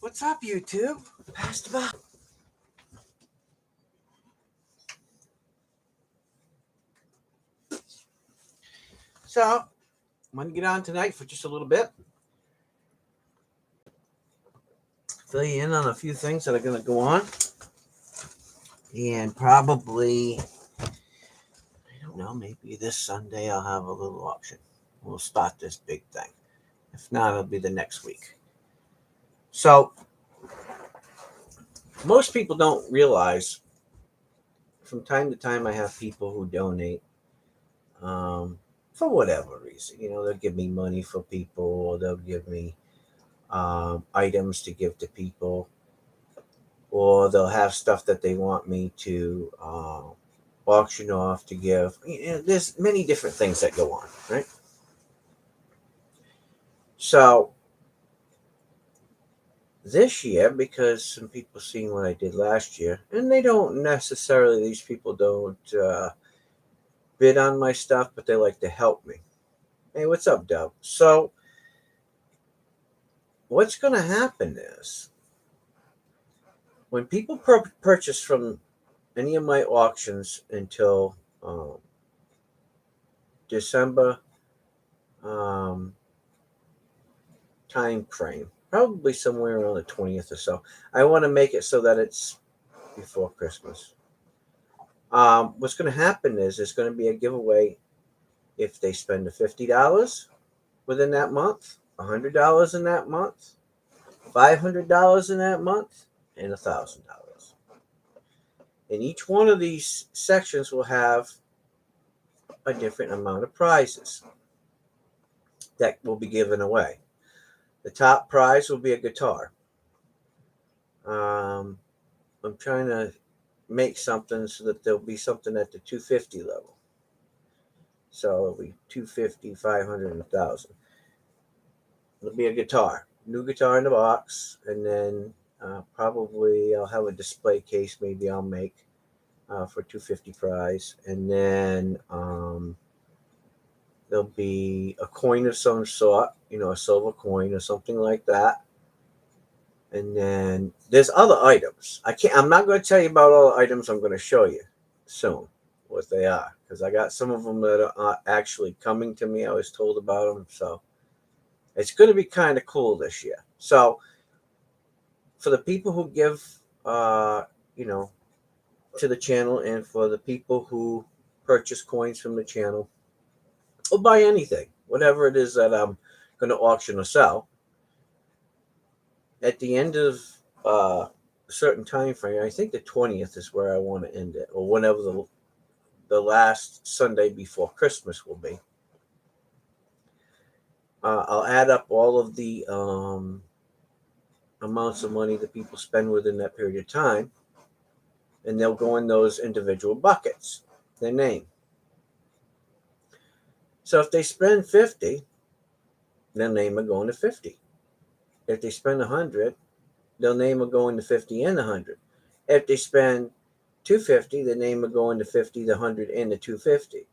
What's up, YouTube? Pass the ball. So, I'm going to get on tonight for just a little bit. Fill you in on a few things that are going to go on. And probably, I don't know, maybe this Sunday I'll have a little auction. We'll start this big thing. If not, it'll be the next week. So, most people don't realize from time to time I have people who donate for whatever reason. You know, they'll give me money for people, or they'll give me items to give to people, or they'll have stuff that they want me to auction off to give. You know, there's many different things that go on, right? So this year, because some people seen what I did last year, and they don't necessarily, these people don't bid on my stuff, but they like to help me. Hey, what's up, Dub? So what's going to happen is when people purchase from any of my auctions until December time frame, probably somewhere around the 20th or so. I want to make it so that it's before Christmas. What's going to happen is there's going to be a giveaway if they spend the $50 within that month, $100 in that month, $500 in that month, and $1,000. And each one of these sections will have a different amount of prizes that will be given away. The top prize will be a guitar. I'm trying to make something so that there'll be something at the 250 level. So it'll be 250, 500, and 1,000. It'll be a guitar, new guitar in the box, and then probably I'll have a display case. Maybe I'll make for 250 prize, and then there'll be a coin of some sort, you know, a silver coin or something like that. And then there's other items. I'm not going to tell you about all the items. I'm going to show you soon what they are, because I got some of them that are actually coming to me. I was told about them, so it's going to be kind of cool this year. So for the people who give, you know, to the channel, and for the people who purchase coins from the channel, or buy anything, whatever it is that I'm going to auction or sell, at the end of a certain time frame, I think the 20th is where I want to end it, or whenever the last Sunday before Christmas will be. I'll add up all of the amounts of money that people spend within that period of time, and they'll go in those individual buckets, their name. So if they spend 50, their name will go into 50. If they spend 100, their name will go into 50 and 100. If they spend 250, the name will go into 50, the 100, and the 250.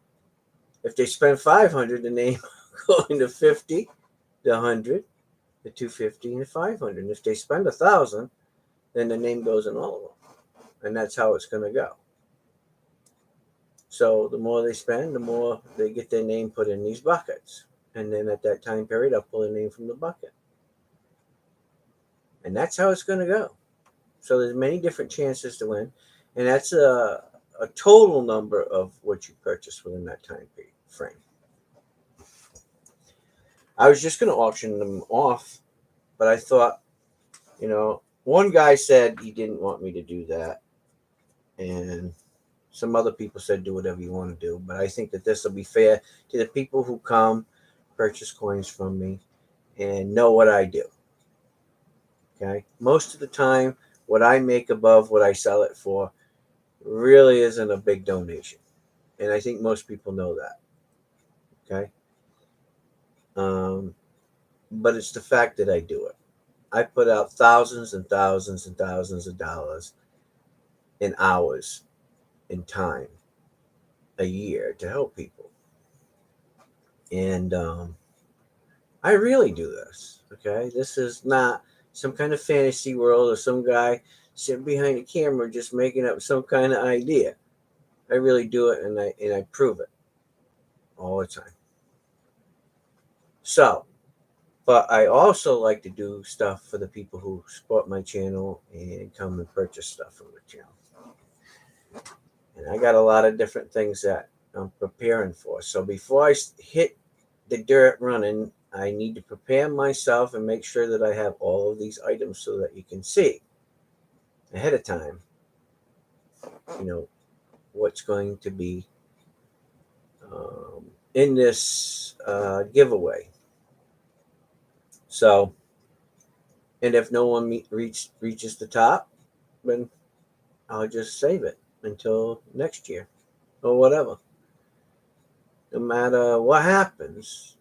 If they spend 500, the name will go into 50, the 100, the 250, and the 500. And if they spend 1,000, then the name goes in all of them. And that's how it's going to go. So the more they spend, the more they get their name put in these buckets. And then at that time period, I'll pull a name from the bucket. And that's how it's going to go. So there's many different chances to win. And that's a total number of what you purchase within that time frame. I was just going to auction them off, but I thought, you know, one guy said he didn't want me to do that. And some other people said do whatever you want to do. But I think that this will be fair to the people who come, purchase coins from me, and know what I do. Okay? Most of the time, what I make above what I sell it for really isn't a big donation. And I think most people know that. Okay? But it's the fact that I do it. I put out thousands and thousands and thousands of dollars in hours in time a year to help people. And I really do this. Okay? This is not some kind of fantasy world or some guy sitting behind a camera just making up some kind of idea. I really do it, and I prove it all the time. So, but I also like to do stuff for the people who support my channel and come and purchase stuff from the channel. And I got a lot of different things that I'm preparing for. So before I hit the dirt running, I need to prepare myself and make sure that I have all of these items so that you can see ahead of time, what's going to be in this giveaway. So, and if no one reaches the top, then I'll just save it until next year or whatever. No matter what happens,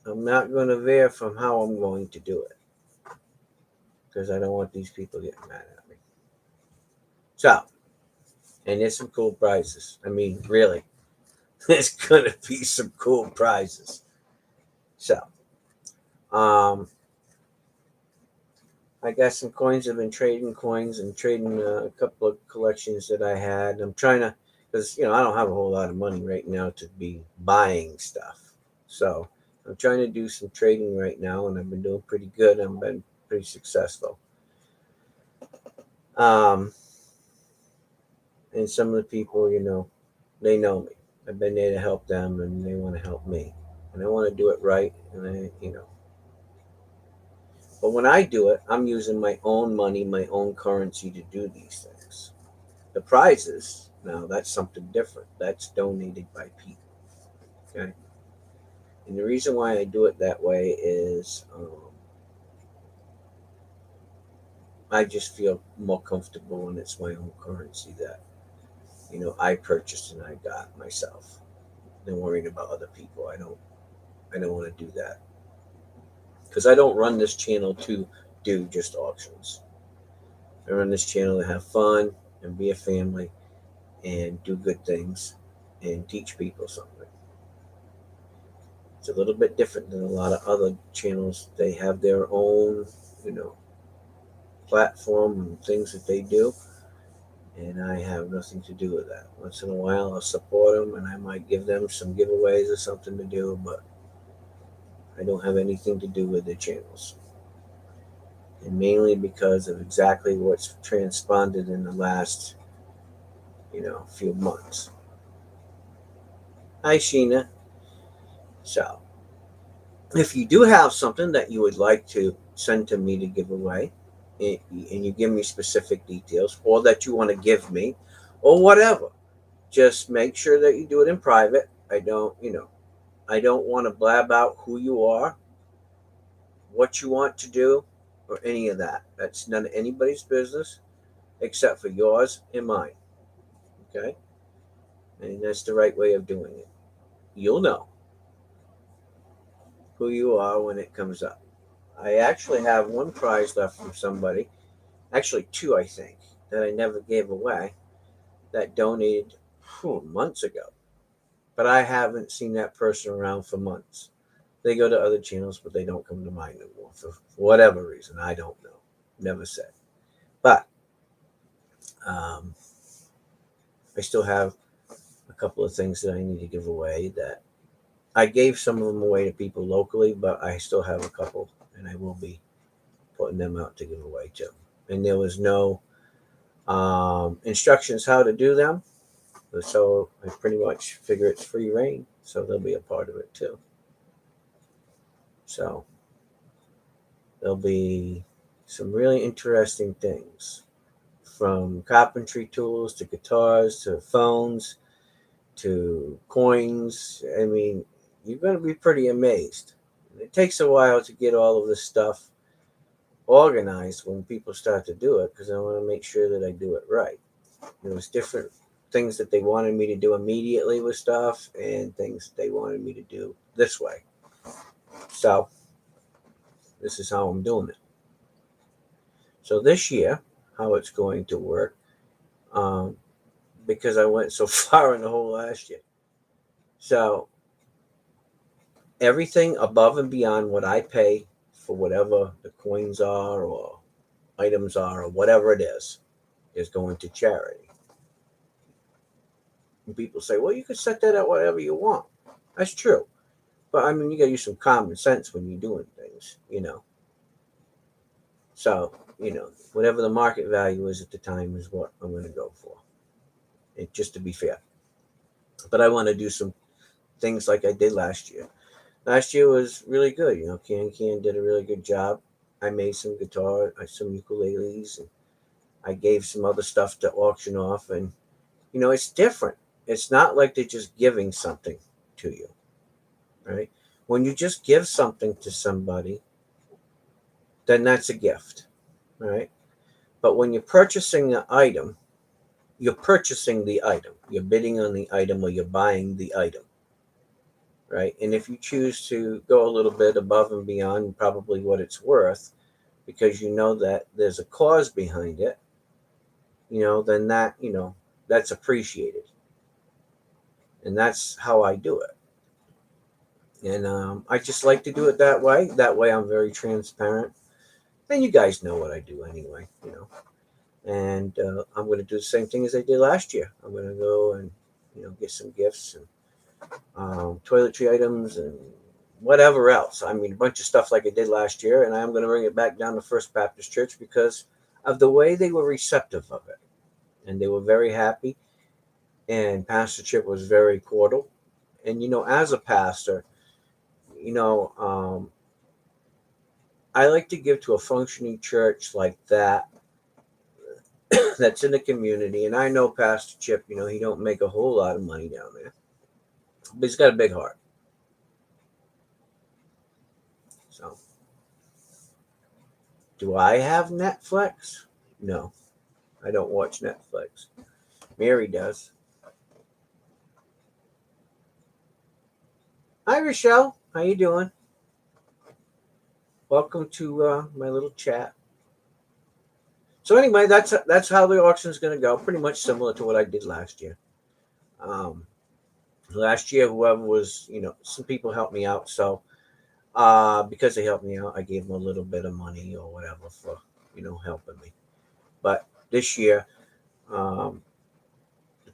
I'm not going to veer from how I'm going to do it because I don't want these people getting mad at me. So, and there's some cool prizes. I mean, really, there's going to be some cool prizes. So, I got some coins. I've been trading coins and trading a couple of collections that I had. I'm trying to, because, I don't have a whole lot of money right now to be buying stuff. So I'm trying to do some trading right now, and I've been doing pretty good. I've been pretty successful. And some of the people, they know me. I've been there to help them, and they want to help me. And I want to do it right, and But when I do it, I'm using my own money, my own currency to do these things. The prizes, now that's something different. That's donated by people. Okay. And the reason why I do it that way is I just feel more comfortable when it's my own currency that, I purchased and I got myself than worrying about other people. I don't want to do that. Because I don't run this channel to do just auctions. I run this channel to have fun and be a family and do good things and teach people something. It's a little bit different than a lot of other channels. They have their own, platform and things that they do, and I have nothing to do with that. Once in a while, I'll support them, and I might give them some giveaways or something to do, but I don't have anything to do with their channels. And mainly because of exactly what's transpired in the last, few months. Hi, Sheena. So, if you do have something that you would like to send to me to give away, and you give me specific details, or that you want to give me, or whatever, just make sure that you do it in private. I don't want to blab out who you are, what you want to do, or any of that. That's none of anybody's business except for yours and mine. Okay? And that's the right way of doing it. You'll know who you are when it comes up. I actually have one prize left from somebody, actually two, I think, that I never gave away that donated months ago. But I haven't seen that person around for months. They go to other channels, but they don't come to mine no more for whatever reason. I don't know. Never said. But I still have a couple of things that I need to give away that I gave some of them away to people locally, but I still have a couple, and I will be putting them out to give away too. And there was no instructions how to do them, so I pretty much figure it's free reign, so they'll be a part of it too. So there'll be some really interesting things, from carpentry tools to guitars to phones to coins. I mean, you're going to be pretty amazed. It takes a while to get all of this stuff organized when people start to do it, because I want to make sure that I do it right. There was different things that they wanted me to do immediately with stuff and things that they wanted me to do this way. So this is how I'm doing it. So this year, how it's going to work, because I went so far in the whole last year. So everything above and beyond what I pay for whatever the coins are or items are or whatever it is going to charity. And people say, well, you can set that at whatever you want. That's true. But I mean, you got to use some common sense when you're doing things. So, whatever the market value is at the time is what I'm going to go for. Just to be fair. But I want to do some things like I did last year. Last year was really good. Can did a really good job. I made some guitar, some ukuleles, and I gave some other stuff to auction off. And, it's different. It's not like they're just giving something to you, right? When you just give something to somebody, then that's a gift, right? But when you're purchasing the item, you're purchasing the item. You're bidding on the item or you're buying the item, right? And if you choose to go a little bit above and beyond probably what it's worth, because you know that there's a cause behind it, then that's appreciated. And that's how I do it. And I just like to do it that way. That way I'm very transparent. And you guys know what I do anyway. And I'm going to do the same thing as I did last year. I'm going to go and, get some gifts and toiletry items and whatever else. I mean, a bunch of stuff like I did last year. And I'm going to bring it back down to First Baptist Church because of the way they were receptive of it. And they were very happy. And Pastor Chip was very cordial. And, as a pastor, I like to give to a functioning church like that that's in the community. And I know Pastor Chip, he don't make a whole lot of money down there, but he's got a big heart. So, do I have Netflix? No, I don't watch Netflix. Mary does. Hi, Rochelle. How you doing? Welcome to my little chat. So anyway, that's how the auction is going to go. Pretty much similar to what I did last year. Last year, whoever was, some people helped me out. So because they helped me out, I gave them a little bit of money or whatever for, helping me. But this year, the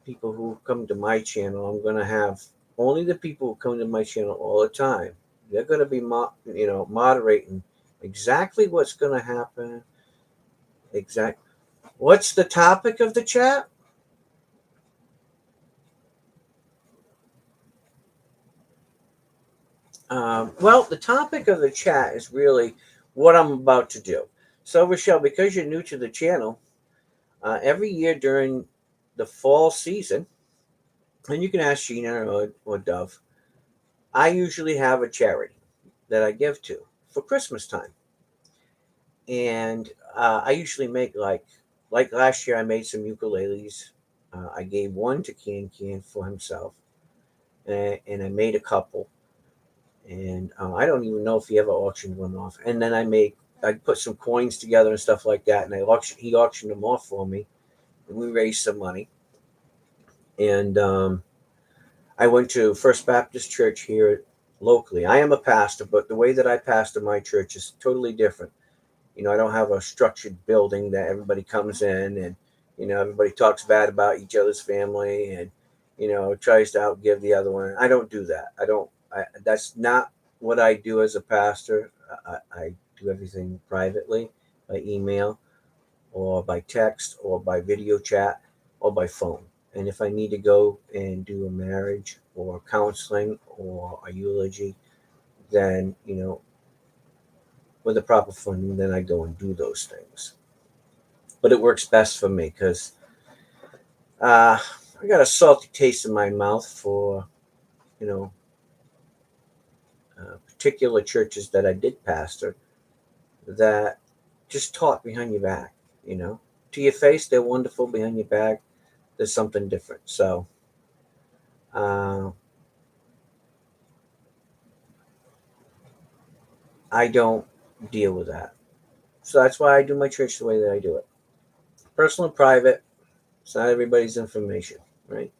people who come to my channel, I'm going to have only the people who come to my channel all the time. They're going to be, moderating exactly what's going to happen. What's the topic of the chat? Well, the topic of the chat is really what I'm about to do. So, Rochelle, because you're new to the channel, every year during the fall season, and you can ask Sheena or Dove, I usually have a charity that I give to for Christmas time. And I usually make like last year, I made some ukuleles. I gave one to Can for himself, and I made a couple. And I don't even know if he ever auctioned one off. And then I put some coins together and stuff like that, and he auctioned them off for me, and we raised some money. And I went to First Baptist Church here locally. I am a pastor, but the way that I pastor my church is totally different. I don't have a structured building that everybody comes in and, everybody talks bad about each other's family and, tries to outgive the other one. I don't do that. That's not what I do as a pastor. I do everything privately by email or by text or by video chat or by phone. And if I need to go and do a marriage or counseling or a eulogy, then, with the proper funding, then I go and do those things. But it works best for me because I got a salty taste in my mouth for, particular churches that I did pastor that just talk behind your back, To your face, they're wonderful. Behind your back, there's something different. So, I don't deal with that. So that's why I do my church the way that I do it. Personal and private. It's not everybody's information, right?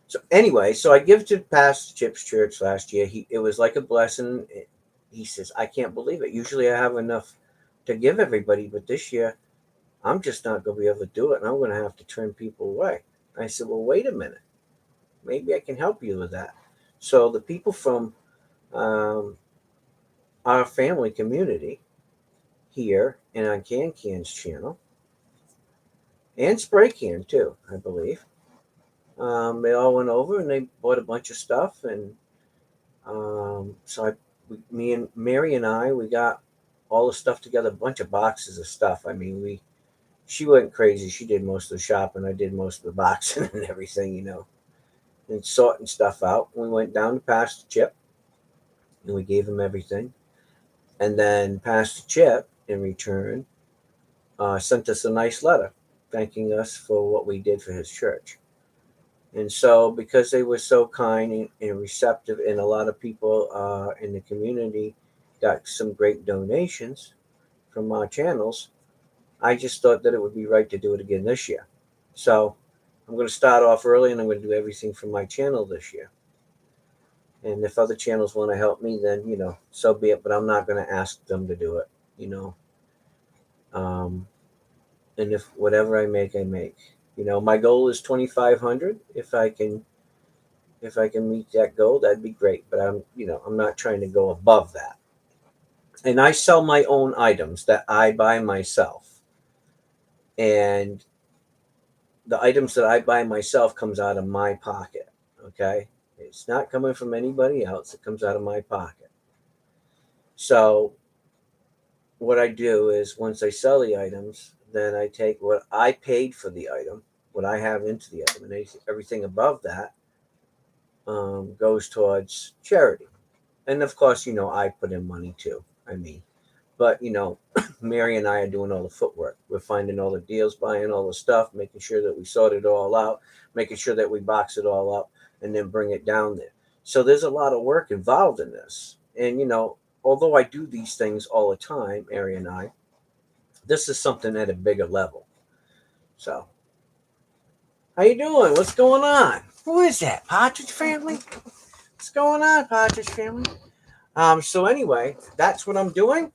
So anyway, so I give to Pastor Chip's church last year. It was like a blessing. he says, I can't believe it. Usually I have enough to give everybody, but this year I'm just not going to be able to do it, and I'm going to have to turn people away. I said, well, wait a minute. Maybe I can help you with that. So the people from um, our family community here and on Can's channel, and Spray Can too, I believe, they all went over and they bought a bunch of stuff, and so me and Mary and we got all the stuff together, a bunch of boxes of stuff. I mean, she went crazy. She did most of the shopping. I did most of the boxing and everything, and sorting stuff out. We went down to Pastor Chip and we gave him everything. And then Pastor Chip, in return, sent us a nice letter thanking us for what we did for his church. And so, because they were so kind and receptive, and a lot of people in the community got some great donations from our channels, I just thought that it would be right to do it again this year. So, I'm going to start off early and I'm going to do everything from my channel this year. And if other channels want to help me, then, so be it. But I'm not going to ask them to do it. Um, and if whatever I make, I make. My goal is 2,500. If I can meet that goal, that'd be great. But I'm not trying to go above that. And I sell my own items that I buy myself. And the items that I buy myself comes out of my pocket. Okay? It's not coming from anybody else. It comes out of my pocket. So what I do is once I sell the items, then I take what I paid for the item, what I have into the item, and everything above that goes towards charity. And of course, I put in money too. I mean, but Mary and I are doing all the footwork. We're finding all the deals, buying all the stuff, making sure that we sort it all out, making sure that we box it all up, and then bring it down there. So there's a lot of work involved in this. And although I do these things all the time, Mary and I, this is something at a bigger level. So, how you doing? What's going on? Who is that? Partridge Family? What's going on, Partridge Family? So anyway, that's what I'm doing.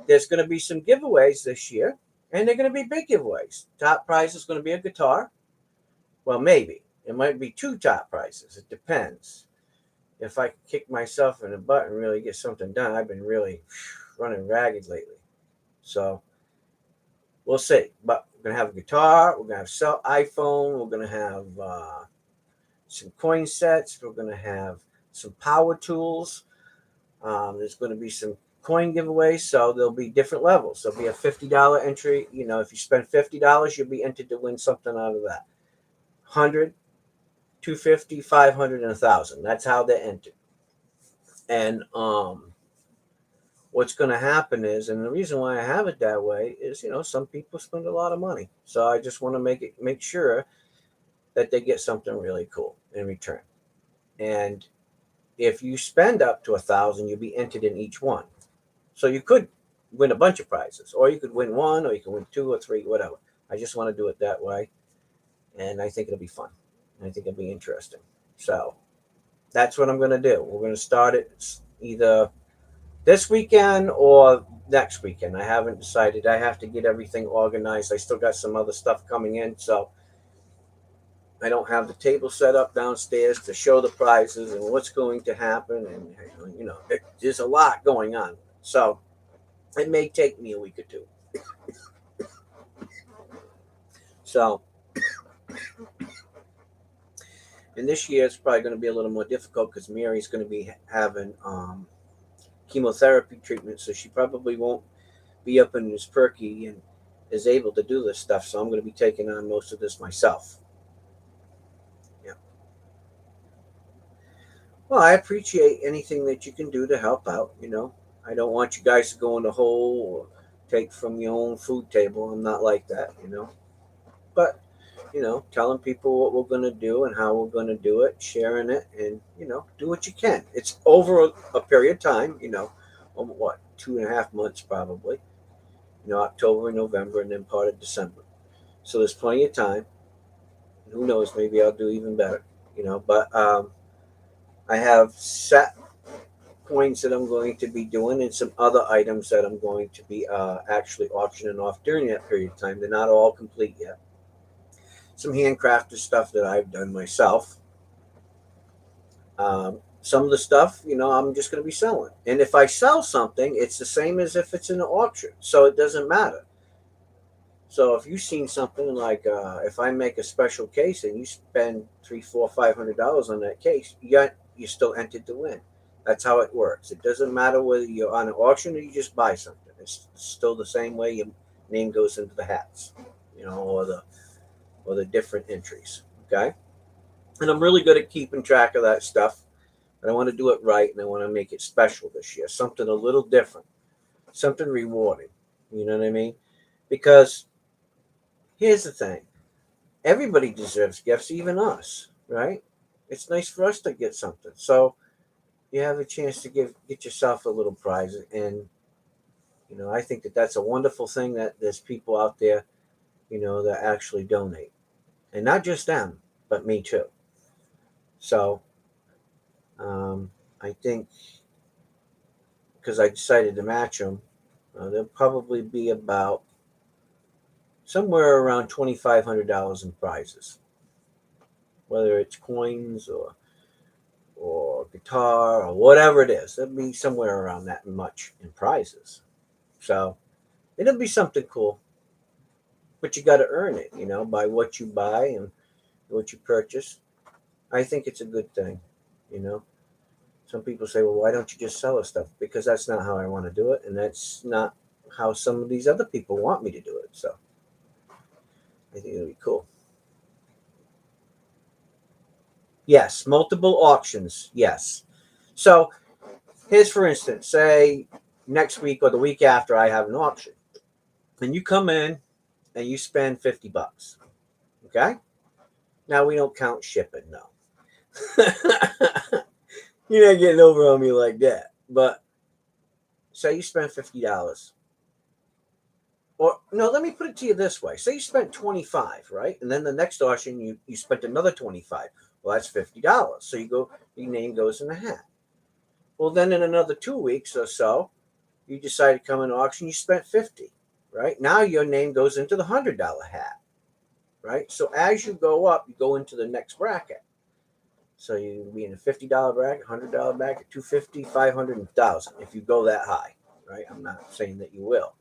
There's going to be some giveaways this year, and they're going to be big giveaways. Top prize is going to be a guitar. Well, maybe. It might be two top prizes. It depends. If I kick myself in the butt and really get something done, I've been really running ragged lately. So, we'll see. But we're going to have a guitar. We're going to have iPhone. We're going to have some coin sets. We're going to have some power tools. There's going to be some coin giveaways, so there'll be different levels. There'll be a $50 entry. If you spend $50, you'll be entered to win something out of that. 100, 250, 500, and 1,000. That's how they're entered. And what's going to happen is, and the reason why I have it that way is, some people spend a lot of money, so I just want to make sure that they get something really cool in return. And if you spend up to 1,000, you'll be entered in each one. So you could win a bunch of prizes, or you could win one, or you can win two or three, whatever. I just want to do it that way, and I think it'll be fun. I think it'll be interesting. So that's what I'm going to do. We're going to start it either this weekend or next weekend. I haven't decided. I have to get everything organized. I still got some other stuff coming in, so I don't have the table set up downstairs to show the prizes and what's going to happen. And, there's a lot going on. So it may take me a week or two. So, and this year it's probably going to be a little more difficult because Mary's going to be having chemotherapy treatment. So she probably won't be up and as perky and is able to do this stuff. So I'm going to be taking on most of this myself. Yeah. Well, I appreciate anything that you can do to help out. I don't want you guys to go in the hole or take from your own food table. I'm not like that. But, telling people what we're going to do and how we're going to do it, sharing it, and, do what you can. It's over a period of time, what, 2.5 months probably, October, November, and then part of December. So there's plenty of time. Who knows? Maybe I'll do even better, but I have set coins that I'm going to be doing and some other items that I'm going to be actually auctioning off during that period of time. They're not all complete yet. Some handcrafted stuff that I've done myself. Some of the stuff, I'm just going to be selling. And if I sell something, it's the same as if it's in an auction. So it doesn't matter. So if you've seen something like, if I make a special case and you spend $300, $400, $500 on that case, you're still entered to win. That's how it works. It doesn't matter whether you're on an auction or you just buy something. It's still the same way your name goes into the hats, or the different entries. Okay, and I'm really good at keeping track of that stuff. But I want to do it right, and I want to make it special this year. Something a little different, something rewarding. You know what I mean? Because here's the thing: everybody deserves gifts, even us, right? It's nice for us to get something. So you have a chance to get yourself a little prize, and I think that that's a wonderful thing that there's people out there, that actually donate, and not just them, but me too. So I think because I decided to match them, there'll probably be about somewhere around $2,500 in prizes, whether it's coins or guitar or whatever it is. There'll be somewhere around that much in prizes. So it'll be something cool, but you got to earn it, by what you buy and what you purchase. I think it's a good thing, you know. Some people say, well, why don't you just sell us stuff? Because that's not how I want to do it, and that's not how some of these other people want me to do it. So I think it'll be cool. Yes, multiple auctions. Yes. So here's, for instance, say next week or the week after I have an auction, and you come in and you spend $50. Okay. Now we don't count shipping, no. You're not getting over on me like that. But say you spend $50. Or no, let me put it to you this way. Say you spent 25, right? And then the next auction you spent another 25. Well, that's $50. So your name goes in the hat. Well, then in another 2 weeks or so, you decide to come in auction, you spent 50, right? Now your name goes into the $100 hat, right? So as you go up, you go into the next bracket. So you be in a $50 bracket, $100 bracket, 250, 500, and 1,000 if you go that high, right? I'm not saying that you will.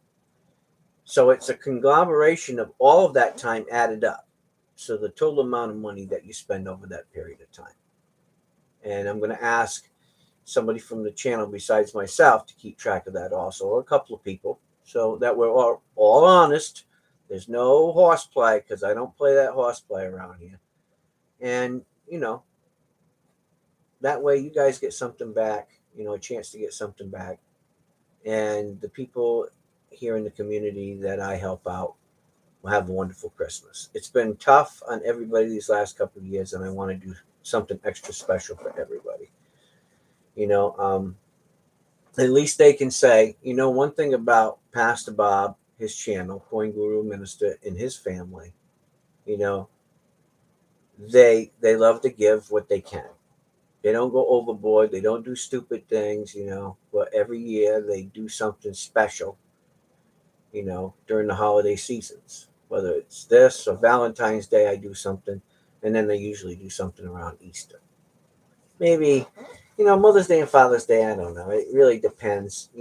So it's a conglomeration of all of that time added up. So the total amount of money that you spend over that period of time. And I'm going to ask somebody from the channel besides myself to keep track of that also, or a couple of people, so that we're all honest. There's no horseplay, because I don't play that horseplay around here. And, that way you guys get something back, a chance to get something back. And the people here in the community that I help out will have a wonderful Christmas. It's been tough on everybody these last couple of years, and I want to do something extra special for everybody. You know, at least they can say, one thing about Pastor Bob, his channel, Coin Guru Minister, and his family, you know, they love to give what they can. They don't go overboard. They don't do stupid things, but every year they do something special, during the holiday seasons. Whether it's this or Valentine's Day, I do something, and then they usually do something around Easter. Maybe, Mother's Day and Father's Day, I don't know. It really depends.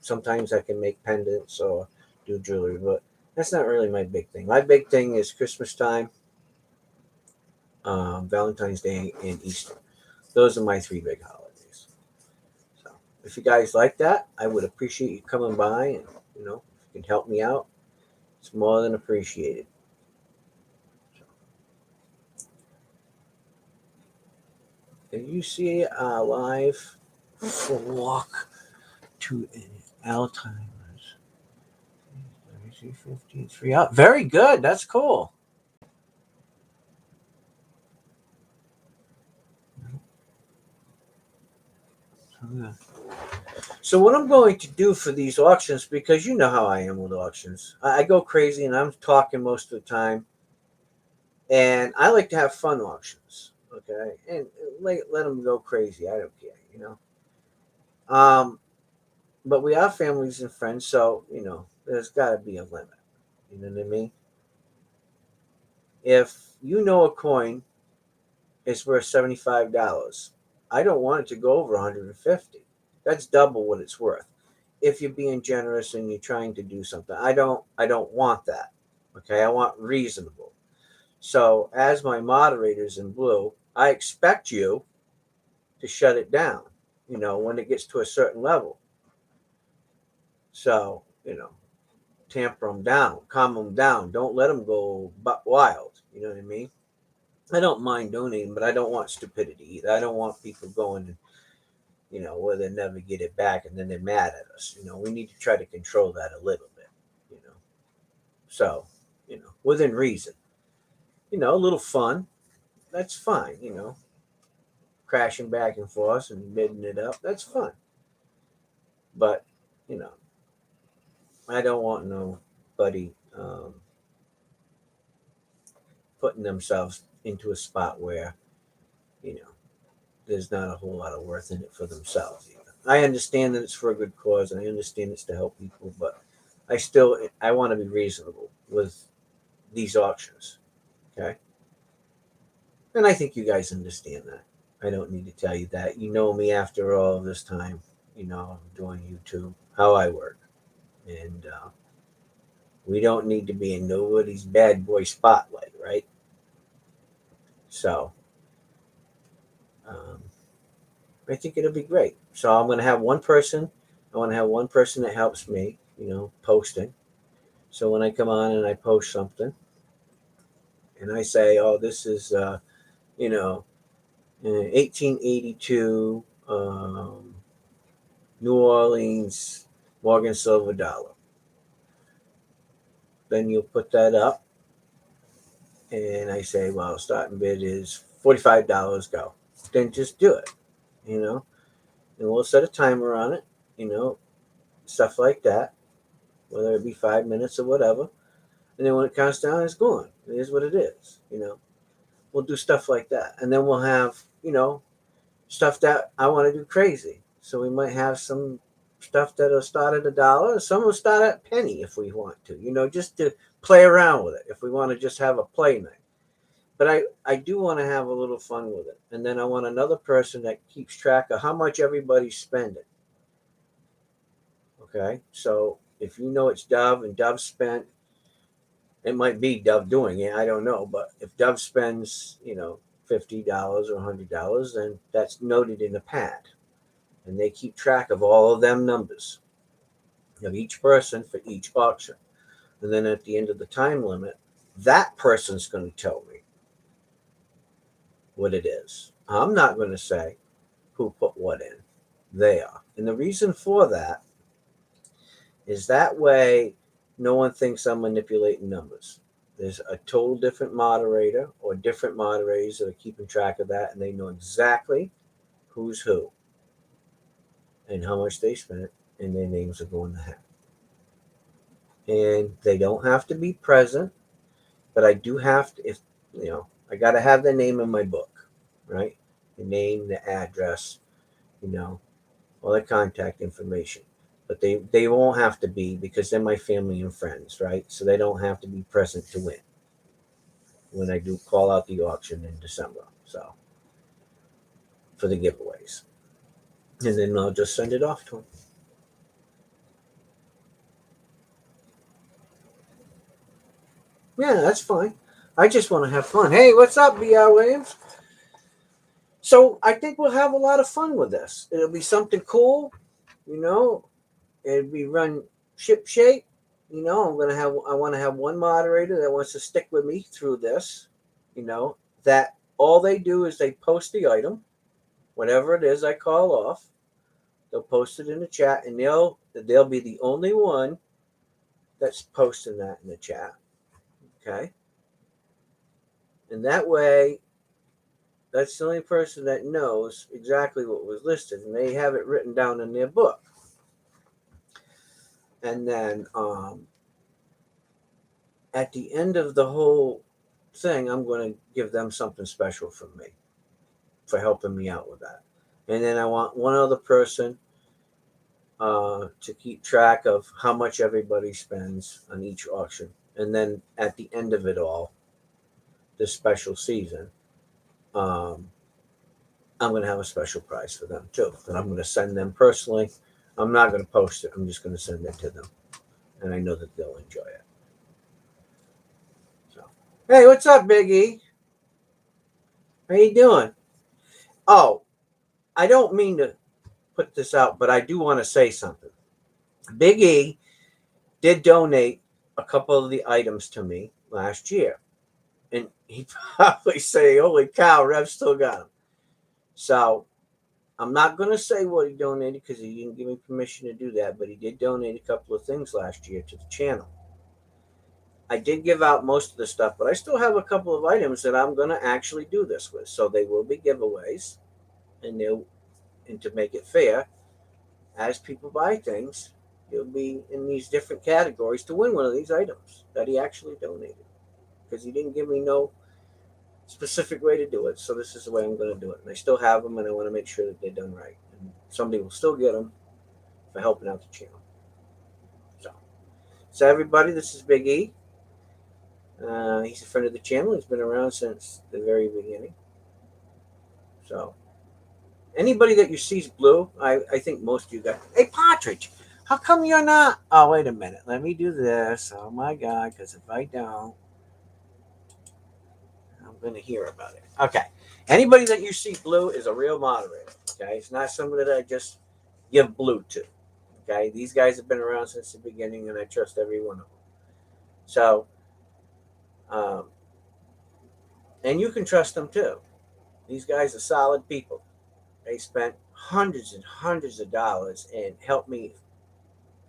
Sometimes I can make pendants or do jewelry, but that's not really my big thing. My big thing is Christmas time, Valentine's Day, and Easter. Those are my three big holidays. So if you guys like that, I would appreciate you coming by, and, if you can help me out, it's more than appreciated. If you see live for walk to Alzheimer's, 53 out. Very good. That's cool. So what I'm going to do for these auctions, because you know how I am with auctions, I go crazy and I'm talking most of the time, and I like to have fun auctions. Okay, and let them go crazy. I don't care. Um, but we are families and friends, so there's got to be a limit. You know what I mean? If a coin is worth $75, I don't want it to go over 150. That's double what it's worth. If you're being generous and you're trying to do something, I don't want that. Okay, I want reasonable. So as my moderators in blue, I expect you to shut it down. When it gets to a certain level. So tamper them down, calm them down. Don't let them go buck wild. You know what I mean? I don't mind donating, but I don't want stupidity either. I don't want people going and where they never get it back and then they're mad at us. We need to try to control that a little bit. You know, so within reason. A little fun. That's fine. Crashing back and forth and bidding it up. That's fun. But you know, I don't want nobody putting themselves into a spot where you know there's not a whole lot of worth in it for themselves either. I understand that it's for a good cause and I understand it's to help people, but I want to be reasonable with these auctions. Okay. And I think you guys understand that. I don't need to tell you that. You know me after all of this time, doing YouTube, how I work. And we don't need to be in nobody's bad boy spotlight, right? So um, I think it'll be great. So I'm going to have one person. I want to have one person that helps me, posting. So when I come on and I post something and I say, oh, this is, you know, 1882 New Orleans Morgan silver dollar. Then you'll put that up, and I say, well, starting bid is $45. Go. Then just do it, you know, and we'll set a timer on it, you know, stuff like that, whether it be 5 minutes or whatever. And then when it counts down, it's gone. It is what it is. We'll do stuff like that, and then we'll have, stuff that I want to do crazy. So we might have some stuff that'll start at $1. Some will start at a penny if we want to, just to play around with it. If we want to just have a play night. But I do want to have a little fun with it. And then I want another person that keeps track of how much everybody's spending. Okay. So if it's Dove and Dove spent, it might be Dove doing it. I don't know. But if Dove spends, $50 or $100, then that's noted in the pad. And they keep track of all of them numbers of each person for each auction. And then at the end of the time limit, that person's going to tell me what it is. I'm not going to say who put what in. They are. And the reason for that is that way no one thinks I'm manipulating numbers. There's a total different moderator or different moderators that are keeping track of that, and they know exactly who's who and how much they spent, and their names are going to hat. And they don't have to be present, but I do have to, I got to have their name in my book, right? The name, the address, all the contact information. But they won't have to be because they're my family and friends, right? So they don't have to be present to win when I do call out the auction in December. So for the giveaways. And then I'll just send it off to them. Yeah, that's fine. I just want to have fun. Hey, what's up, B.R. Williams? So I think we'll have a lot of fun with this. It'll be something cool, you know. It'll be run ship shape. I want to have one moderator that wants to stick with me through this. That all they do is they post the item, whatever it is I call off. They'll post it in the chat, and they'll be the only one that's posting that in the chat. Okay, and that way, that's the only person that knows exactly what was listed, and they have it written down in their book. And then at the end of the whole thing, I'm going to give them something special from me for helping me out with that. And then I want one other person to keep track of how much everybody spends on each auction. And then at the end of it all, this special season, um, I'm going to have a special prize for them too. That I'm going to send them personally. I'm not going to post it. I'm just going to send it to them, and I know that they'll enjoy it. So, hey, what's up, Big E? How you doing? Oh, I don't mean to put this out, but I do want to say something. Big E did donate a couple of the items to me last year, and he probably say, "Holy cow, Rev still got them." So I'm not going to say what he donated because he didn't give me permission to do that, but he did donate a couple of things last year to the channel. I did give out most of the stuff, but I still have a couple of items that I'm going to actually do this with. So they will be giveaways, and they'll and to make it fair, as people buy things, you'll be in these different categories to win one of these items that he actually donated because he didn't give me no specific way to do it. So this is the way I'm going to do it. And I still have them, and I want to make sure that they're done right. And somebody will still get them for helping out the channel. So everybody, this is Big E. He's a friend of the channel. He's been around since the very beginning. So anybody that you see's blue, I think most of you guys. Hey, Partridge, how come you're not? Oh, wait a minute. Let me do this. Oh, my God, because if I don't, I'm going to hear about it. Okay. Anybody that you see blue is a real moderator. Okay. It's not somebody that I just give blue to. Okay. These guys have been around since the beginning, and I trust every one of them. So, um, and you can trust them too. These guys are solid people. They spent hundreds and hundreds of dollars and helped me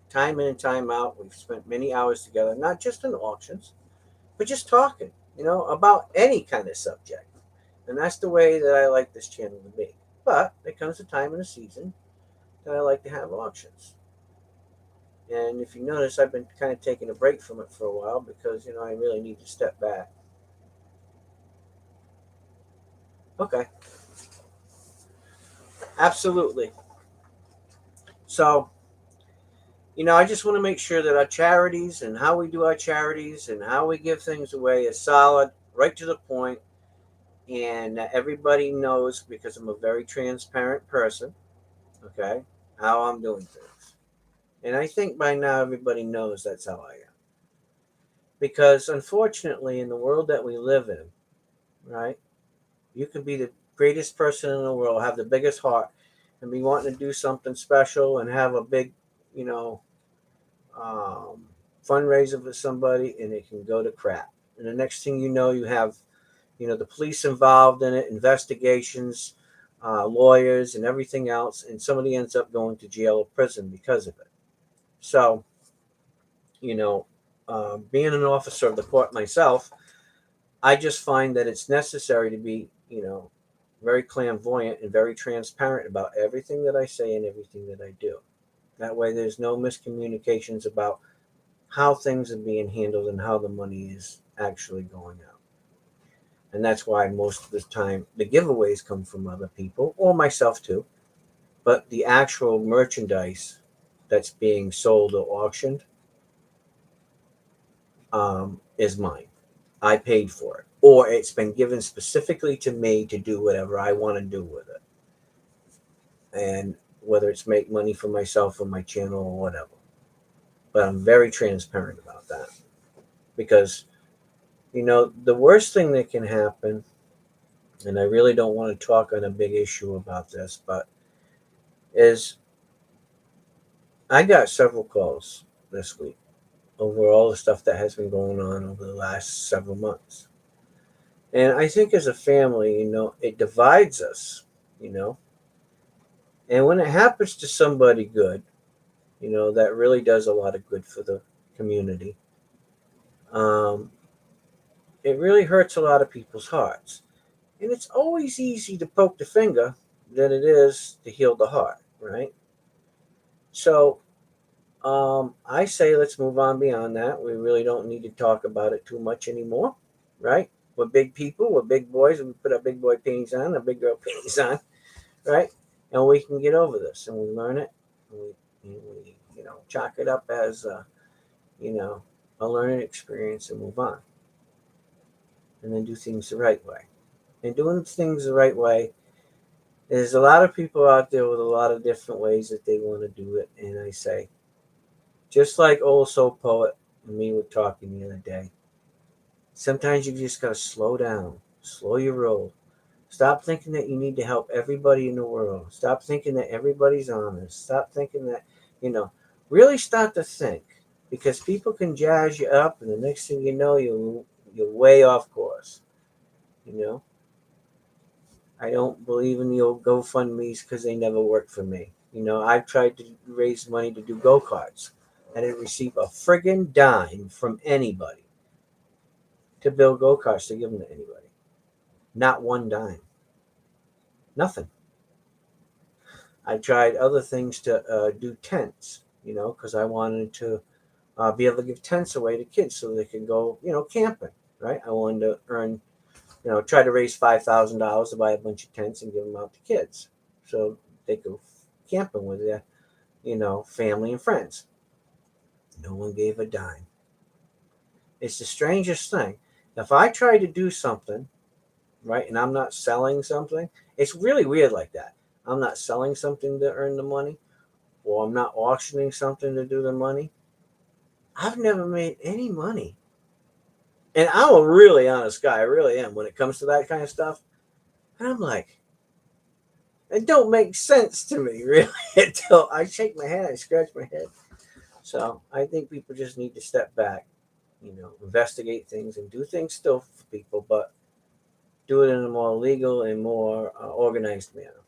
time in and time out. We've spent many hours together, not just in auctions, but just talking, about any kind of subject. And that's the way that I like this channel to be. But there comes a time in the season that I like to have auctions. And if you notice, I've been kind of taking a break from it for a while because, I really need to step back. Okay. Absolutely. So, I just want to make sure that our charities and how we do our charities and how we give things away is solid, right to the point, and everybody knows because I'm a very transparent person, okay, how I'm doing things. And I think by now everybody knows that's how I am. Because unfortunately, in the world that we live in, right, you can be the greatest person in the world, have the biggest heart, and be wanting to do something special and have a big, you know, um, fundraiser for somebody, and it can go to crap. And the next thing you know, you have, the police involved in it, investigations, lawyers, and everything else, and somebody ends up going to jail or prison because of it. So, being an officer of the court myself, I just find that it's necessary to be, very clairvoyant and very transparent about everything that I say and everything that I do. That way, there's no miscommunications about how things are being handled and how the money is actually going out. And that's why most of the time the giveaways come from other people or myself too. But the actual merchandise that's being sold or auctioned is mine. I paid for it. Or it's been given specifically to me to do whatever I want to do with it. And whether it's make money for myself or my channel or whatever. But I'm very transparent about that. Because, the worst thing that can happen, and I really don't want to talk on a big issue about this, but is I got several calls this week over all the stuff that has been going on over the last several months. And I think as a family, it divides us, you know. And when it happens to somebody good, that really does a lot of good for the community. Um, it really hurts a lot of people's hearts. And it's always easy to poke the finger than it is to heal the heart, right? So I say let's move on beyond that. We really don't need to talk about it too much anymore, right? We're big people, we're big boys, and we put our big boy panties on, our big girl panties on, right? And we can get over this, and we learn it, and we And we, chalk it up as, you know, a learning experience and move on. And then do things the right way. And doing things the right way, there's a lot of people out there with a lot of different ways that they want to do it. And I say, just like old soul poet and me were talking the other day, sometimes you just got to slow down, slow your roll. Stop thinking that you need to help everybody in the world. Stop thinking that everybody's honest. Stop thinking that, you know, really start to think, because people can jazz you up, and the next thing you know, you're way off course. You know, I don't believe in the old GoFundMe's because they never worked for me. I've tried to raise money to do go karts. I didn't receive a friggin' dime from anybody to build go karts to give them to anybody. Not one dime. Nothing. I tried other things to do tents, because I wanted to be able to give tents away to kids so they could go, camping, right? I wanted to earn, try to raise $5,000 to buy a bunch of tents and give them out to kids so they could camping with their, family and friends. No one gave a dime. It's the strangest thing. If I try to do something, right, and I'm not selling something, it's really weird like that. I'm not selling something to earn the money, or I'm not auctioning something to do the money. I've never made any money. And I'm a really honest guy. I really am when it comes to that kind of stuff. And I'm like, it don't make sense to me, really, until I shake my head, I scratch my head. So I think people just need to step back, investigate things and do things still for people, but do it in a more legal and more organized manner.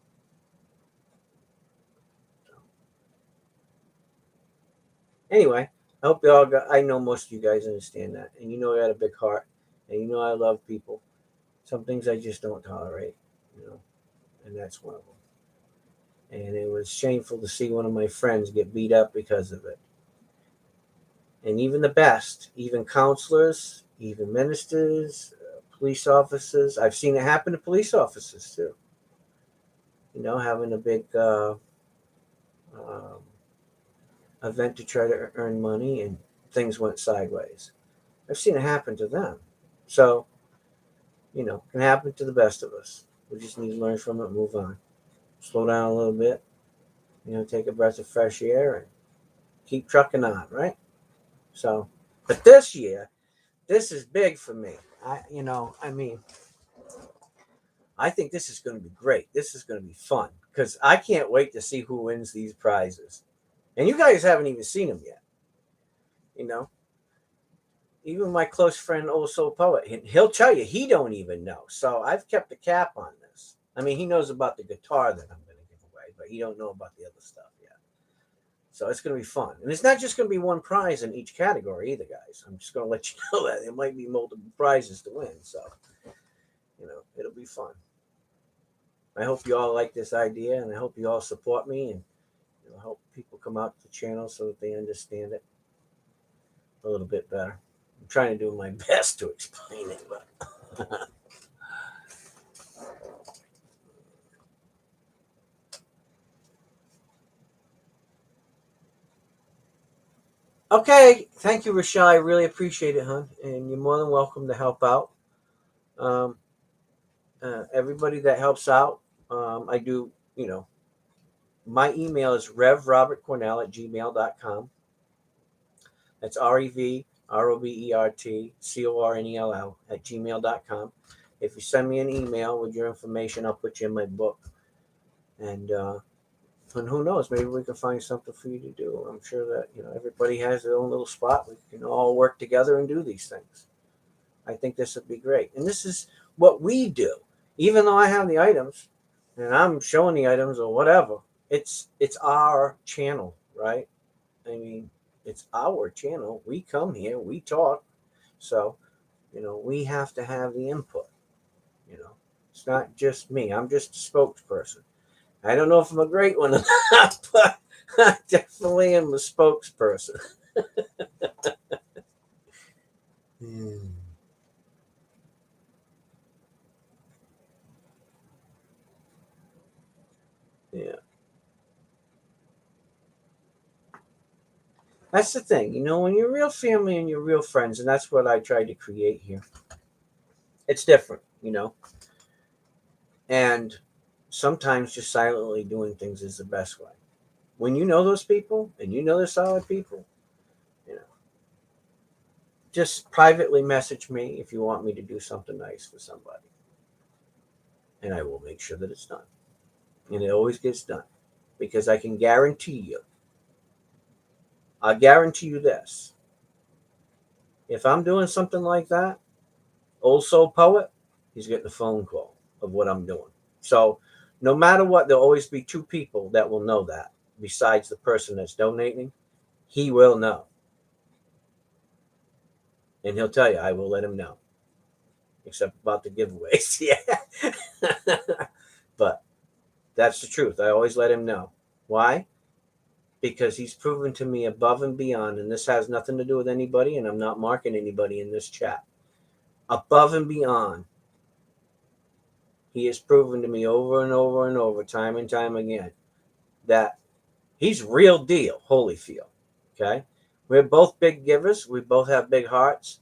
So, anyway, I hope you all got, I know most of you guys understand that. And I got a big heart. And I love people. Some things I just don't tolerate, and that's one of them. And it was shameful to see one of my friends get beat up because of it. And even the best, even counselors, even ministers, police officers, I've seen it happen to police officers too. Having a big um, event to try to earn money and things went sideways. I've seen it happen to them. So, it can happen to the best of us. We just need to learn from it, move on, slow down a little bit, take a breath of fresh air and keep trucking on, right? So, but this year, this is big for me. I think this is going to be great. This is going to be fun because I can't wait to see who wins these prizes. And you guys haven't even seen them yet. You know, even my close friend, Old Soul Poet, he'll tell you he don't even know. So I've kept a cap on this. I mean, he knows about the guitar that I'm going to give away, but he don't know about the other stuff yet. So it's going to be fun. And it's not just going to be one prize in each category either, guys. I'm just going to let you know that there might be multiple prizes to win. So, it'll be fun. I hope you all like this idea, and I hope you all support me and help people come out to the channel so that they understand it a little bit better. I'm trying to do my best to explain it, but okay. Thank you, Rashai. I really appreciate it, hon. And you're more than welcome to help out. Um, everybody that helps out, I do, my email is revrobertcornell@gmail.com. That's RevRobertCornell@gmail.com. If you send me an email with your information, I'll put you in my book. And who knows, maybe we can find something for you to do. I'm sure that, everybody has their own little spot. We can all work together and do these things. I think this would be great. And this is what we do. Even though I have the items and I'm showing the items or whatever, it's our channel, right? I mean, it's our channel. We come here, we talk. So, we have to have the input. You know, it's not just me. I'm just a spokesperson. I don't know if I'm a great one or not, but I definitely am a spokesperson. Hmm. Yeah. That's the thing, when you're real family and you're real friends, and that's what I tried to create here. It's different. And sometimes just silently doing things is the best way. When you know those people and you know they're solid people, you know, just privately message me if you want me to do something nice for somebody. And I will make sure that it's done. And it always gets done. Because I guarantee you this. If I'm doing something like that, Old Soul Poet, he's getting a phone call of what I'm doing. So no matter what, there'll always be two people that will know that besides the person that's donating. He will know. And he'll tell you, I will let him know. Except about the giveaways. Yeah. But that's the truth. I always let him know. Why? Because he's proven to me above and beyond, and this has nothing to do with anybody, and I'm not marking anybody in this chat. Above and beyond, he has proven to me over and over and over, time and time again, that he's real deal, Holyfield. Okay? We're both big givers. We both have big hearts,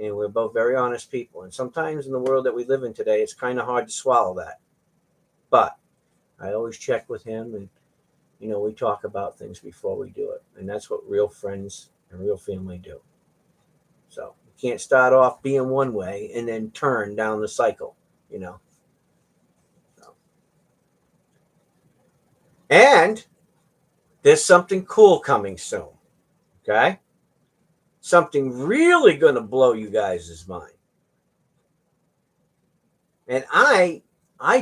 and we're both very honest people. And sometimes in the world that we live in today, it's kind of hard to swallow that. But I always check with him, and we talk about things before we do it, and that's what real friends and real family do. So you can't start off being one way and then turn down the cycle, you know. So. And there's something cool coming soon. Okay, something really gonna blow you guys' mind. And I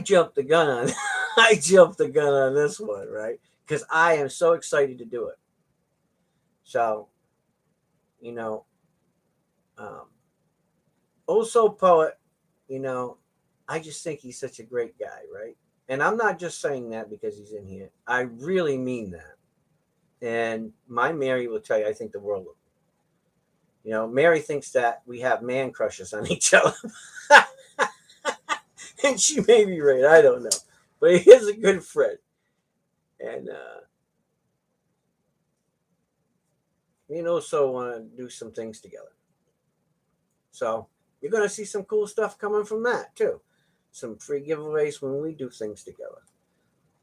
jumped the gun on I jumped the gun on this one, right? Because I am so excited to do it. So, you know, um, also poet, you know, I just think he's such a great guy, right? And I'm not just saying that because he's in here. I really mean that. And my Mary will tell you, I think the world of Mary thinks that we have man crushes on each other. And she may be right. I don't know. But he is a good friend. And we also want to do some things together. So you're going to see some cool stuff coming from that, too. Some free giveaways when we do things together.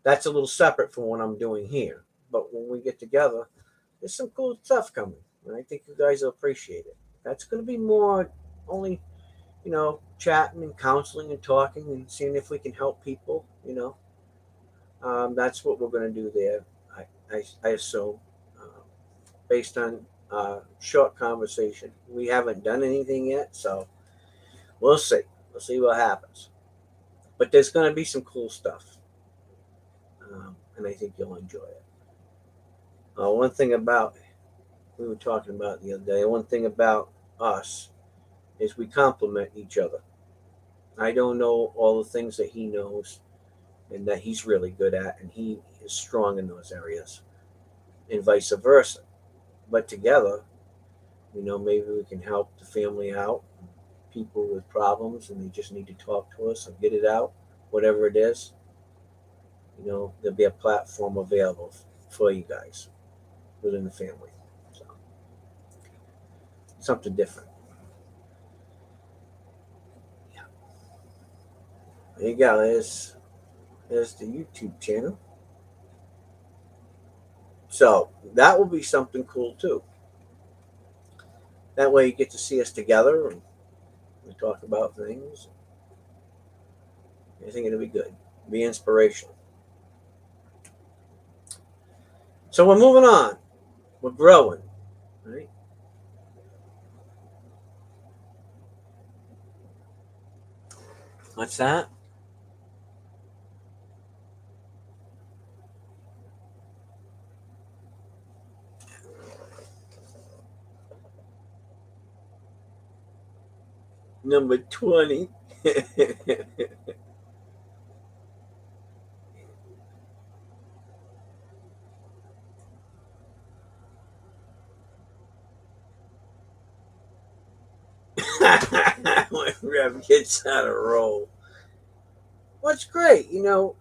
That's a little separate from what I'm doing here. But when we get together, there's some cool stuff coming. And I think you guys will appreciate it. That's going to be more only, chatting and counseling and talking and seeing if we can help people. That's what we're going to do there, I assume, based on short conversation. We haven't done anything yet, so we'll see. We'll see what happens. But there's going to be some cool stuff, and I think you'll enjoy it. One thing about we were talking about the other day. One thing about us is we complement each other. I don't know all the things that he knows and that he's really good at, and he is strong in those areas, and vice versa. But together, maybe we can help the family out, people with problems, and they just need to talk to us and get it out, whatever it is. There'll be a platform available for you guys within the family. So, something different. Yeah. There you go. There's the YouTube channel. So that will be something cool too. That way you get to see us together and we talk about things. I think it'll be good. Be inspirational. So we're moving on. We're growing. Right? What's that? Number 20. When Rev gets on a roll. What's great,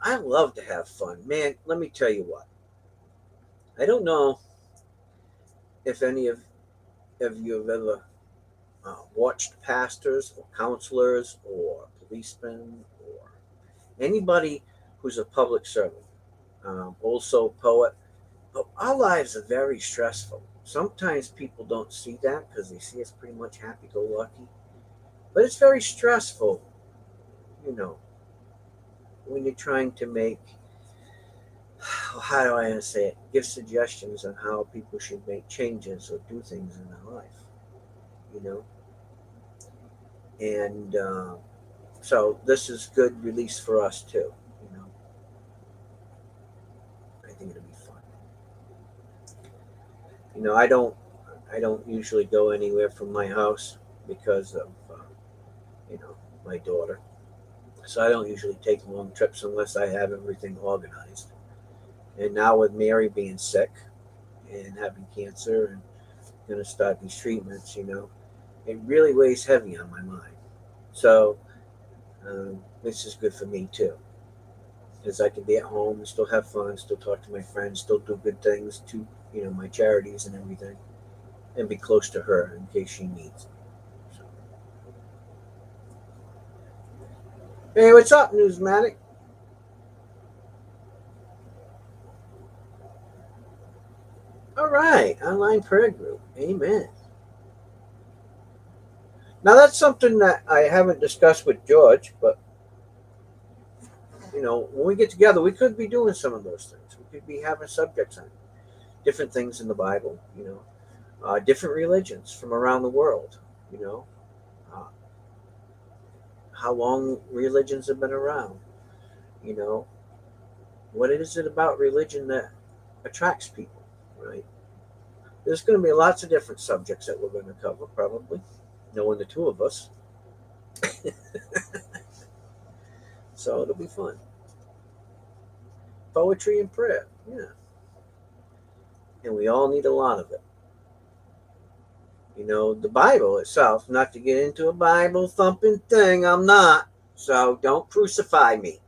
I love to have fun. Man, let me tell you what. I don't know. if any of you have ever watched pastors or counselors or policemen or anybody who's a public servant, also poet. But our lives are very stressful. Sometimes people don't see that because they see us pretty much happy-go-lucky. But it's very stressful, you know, when you're trying to make, how do I say it, give suggestions on how people should make changes or do things in their life, you know. And so this is good release for us too, you know. I think it'll be fun. You know, I don't usually go anywhere from my house because of you know, my daughter. So I don't usually take long trips unless I have everything organized. And now with Mary being sick and having cancer and going to start these treatments, you know, it really weighs heavy on my mind. So this is good for me too, because I can be at home and still have fun, still talk to my friends, still do good things to, you know, my charities and everything, and be close to her in case she needs me. So, hey, what's up, Newsmatic? All right, online prayer group. Amen. Now that's something that I haven't discussed with George, but you know, when we get together, we could be doing some of those things. We could be having subjects on different things in the Bible, you know, different religions from around the world, you know, uh, how long religions have been around, you know, what is it about religion that attracts people, right? There's going to be lots of different subjects that we're going to cover, probably, knowing the two of us. So it'll be fun. Poetry and prayer, yeah, and we all need a lot of it. You know, the Bible itself, not to get into a Bible thumping thing, I'm not. So don't crucify me.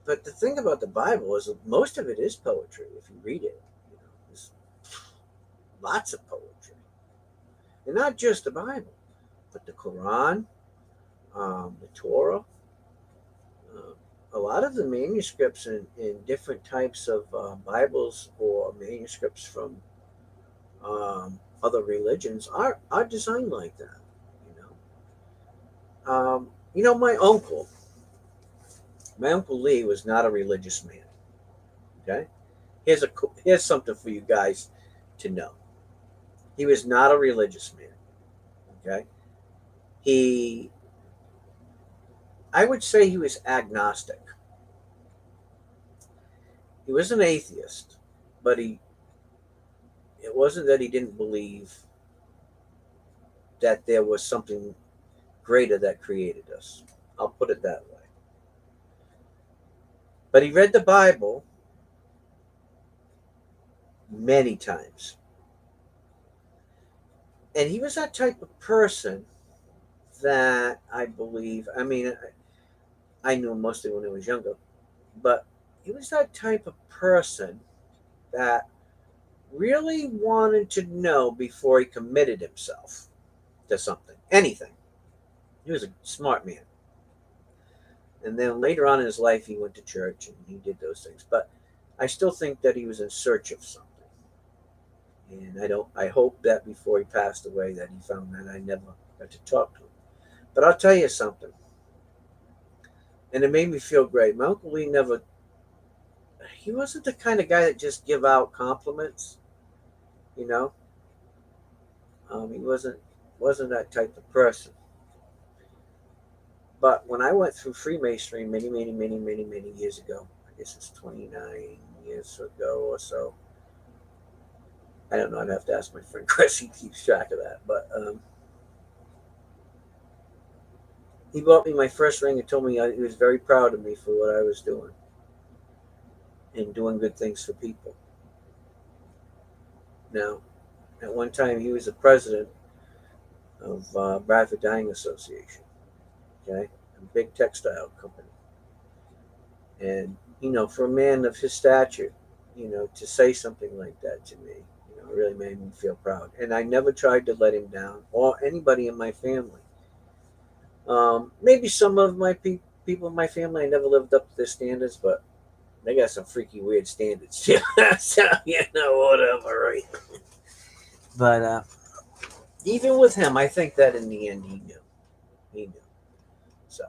But the thing about the Bible is most of it is poetry if you read it. You know, there's lots of poetry. And not just the Bible, but the Quran, the Torah, uh, a lot of the manuscripts in different types of Bibles or manuscripts from other religions are designed like that. You you know, my uncle Lee was not a religious man. Okay, here's something for you guys to know. He was not a religious man. Okay, he I would say he was agnostic. He was an atheist, but it wasn't that he didn't believe that there was something greater that created us. I'll put it that way. But he read the Bible many times. And he was that type of person that I believe, I mean, I knew him mostly when I was younger, but he was that type of person that really wanted to know before he committed himself to something, anything. He was a smart man. And then later on in his life, he went to church and he did those things. But I still think that he was in search of something. And I hope that before he passed away that he found that. I never got to talk to him. But I'll tell you something. And it made me feel great. My Uncle Lee never, he wasn't the kind of guy that just give out compliments, you know. He wasn't that type of person. But when I went through Freemasonry many, many, many, many, many years ago, I guess it's 29 years ago or so. I don't know. I'd have to ask my friend Chris. He keeps track of that. But he bought me my first ring and told me he was very proud of me for what I was doing and doing good things for people. Now, at one time, he was the president of Bradford Dyeing Association, okay, a big textile company. And, you know, for a man of his stature, to say something like that to me. It really made me feel proud. And I never tried to let him down or anybody in my family. Maybe some of my people in my family, I never lived up to their standards, but they got some freaky weird standards too. So, whatever, right? But even with him, I think that in the end he knew. He knew. So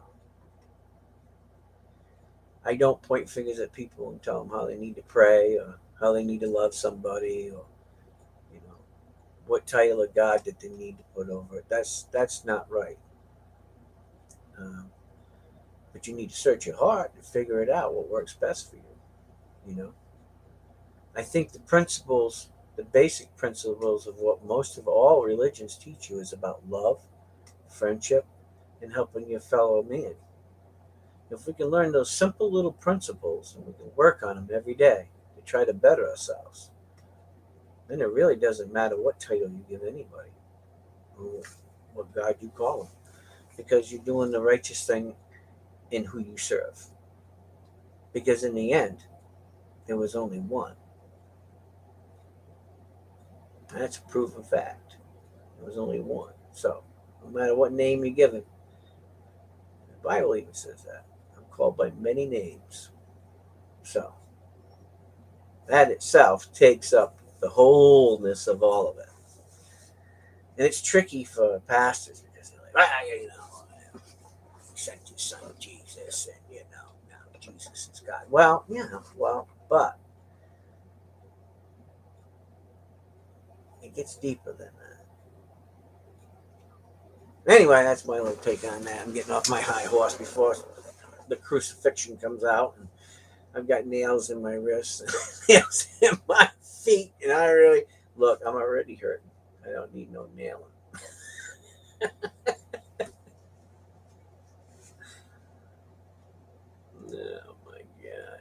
I don't point fingers at people and tell them how they need to pray or how they need to love somebody or you know what title of God that they need to put over it. That's not right. Um, but you need to search your heart and figure it out what works best for you. You know, I think the basic principles of what most of all religions teach you is about love, friendship, and helping your fellow man. If we can learn those simple little principles and we can work on them every day to try to better ourselves, then it really doesn't matter what title you give anybody or what God you call them, because you're doing the righteous thing in who you serve. Because in the end, there was only one. That's a proven fact. There was only one. So, no matter what name you give him, the Bible even says that. I'm called by many names. So, that itself takes up the wholeness of all of it. And it's tricky for pastors because they're like, sent your son Jesus, and now Jesus is God. Well, but it gets deeper than that. Anyway, that's my little take on that. I'm getting off my high horse before the crucifixion comes out, and I've got nails in my wrists, nails in my feet, and I really look. I'm already hurting. I don't need no nailing. Oh my god.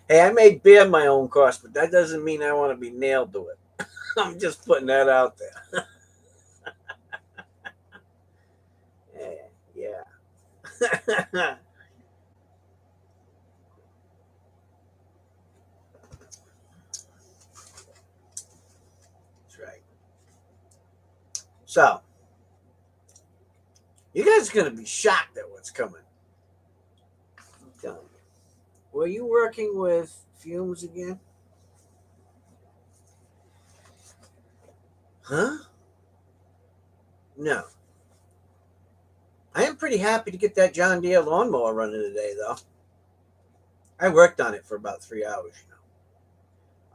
Hey, I may bear my own cross, but that doesn't mean I want to be nailed to it. I'm just putting that out there. Yeah. That's right. So, you guys are going to be shocked at what's coming. I'm telling you. Were you working with fumes again? Huh? No. I am pretty happy to get that John Deere lawnmower running today, though. I worked on it for about 3 hours,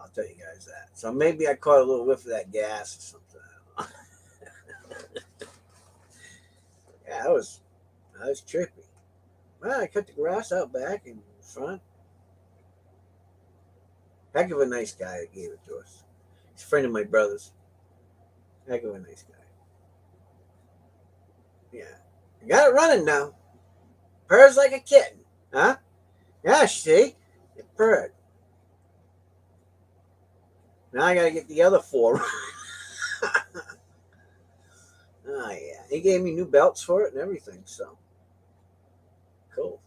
I'll tell you guys that. So maybe I caught a little whiff of that gas or something. I don't know. Yeah, that was trippy. Well, I cut the grass out back and front. Heck of a nice guy that gave it to us. He's a friend of my brother's. Heck of a nice guy. Yeah. I got it running now. Purrs like a kitten. Huh? Yeah, see? It purred. Now I gotta get the other four. Oh, yeah. He gave me new belts for it and everything, so. Cool.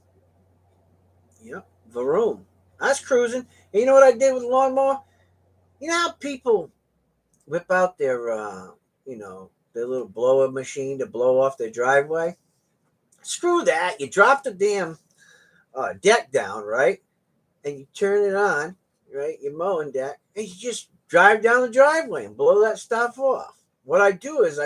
Yep. Varoom. I was cruising. And you know what I did with the lawnmower? You know how people whip out their little blower machine to blow off their driveway? Screw that. You drop the damn deck down, right? And you turn it on, right? Your mowing deck, and you just drive down the driveway and blow that stuff off. What I do is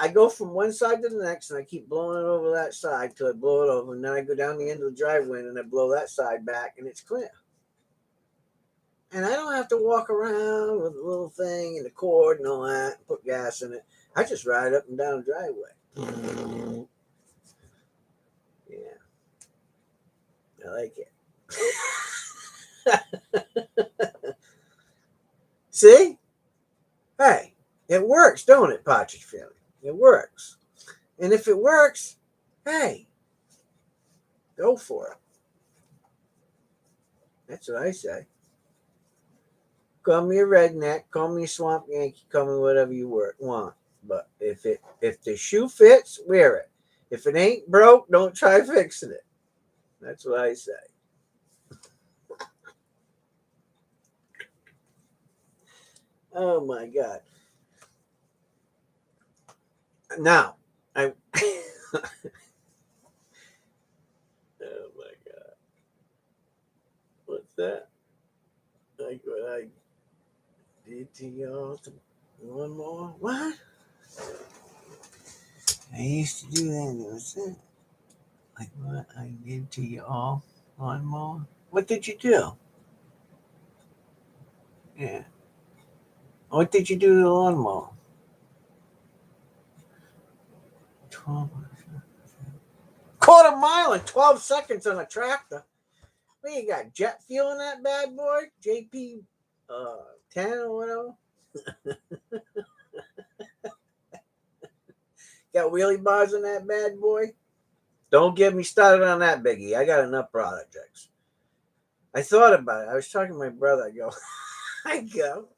I go from one side to the next, and I keep blowing it over that side till I blow it over, and then I go down the end of the driveway and I blow that side back, and it's clear. And I don't have to walk around with the little thing and the cord and all that, and put gas in it. I just ride up and down the driveway. Yeah, I like it. See? Hey, it works, don't it, Partridge Family? It works. And if it works, hey, go for it. That's what I say. Call me a redneck, call me a swamp Yankee, call me whatever you want. But if the shoe fits, wear it. If it ain't broke, don't try fixing it. That's what I say. Oh my God. Now, I. Oh my God. What's that? Like what I did to y'all. One more? What? I used to do that. What's that? Like what I did to you all. One more? What did you do? Yeah. What did you do to the lawnmower? 12. Quarter mile in 12 seconds on a tractor. What you got? Jet fuel in that bad boy? JP 10 or whatever? Got wheelie bars in that bad boy? Don't get me started on that, Biggie. I got enough projects. I thought about it. I was talking to my brother. I go,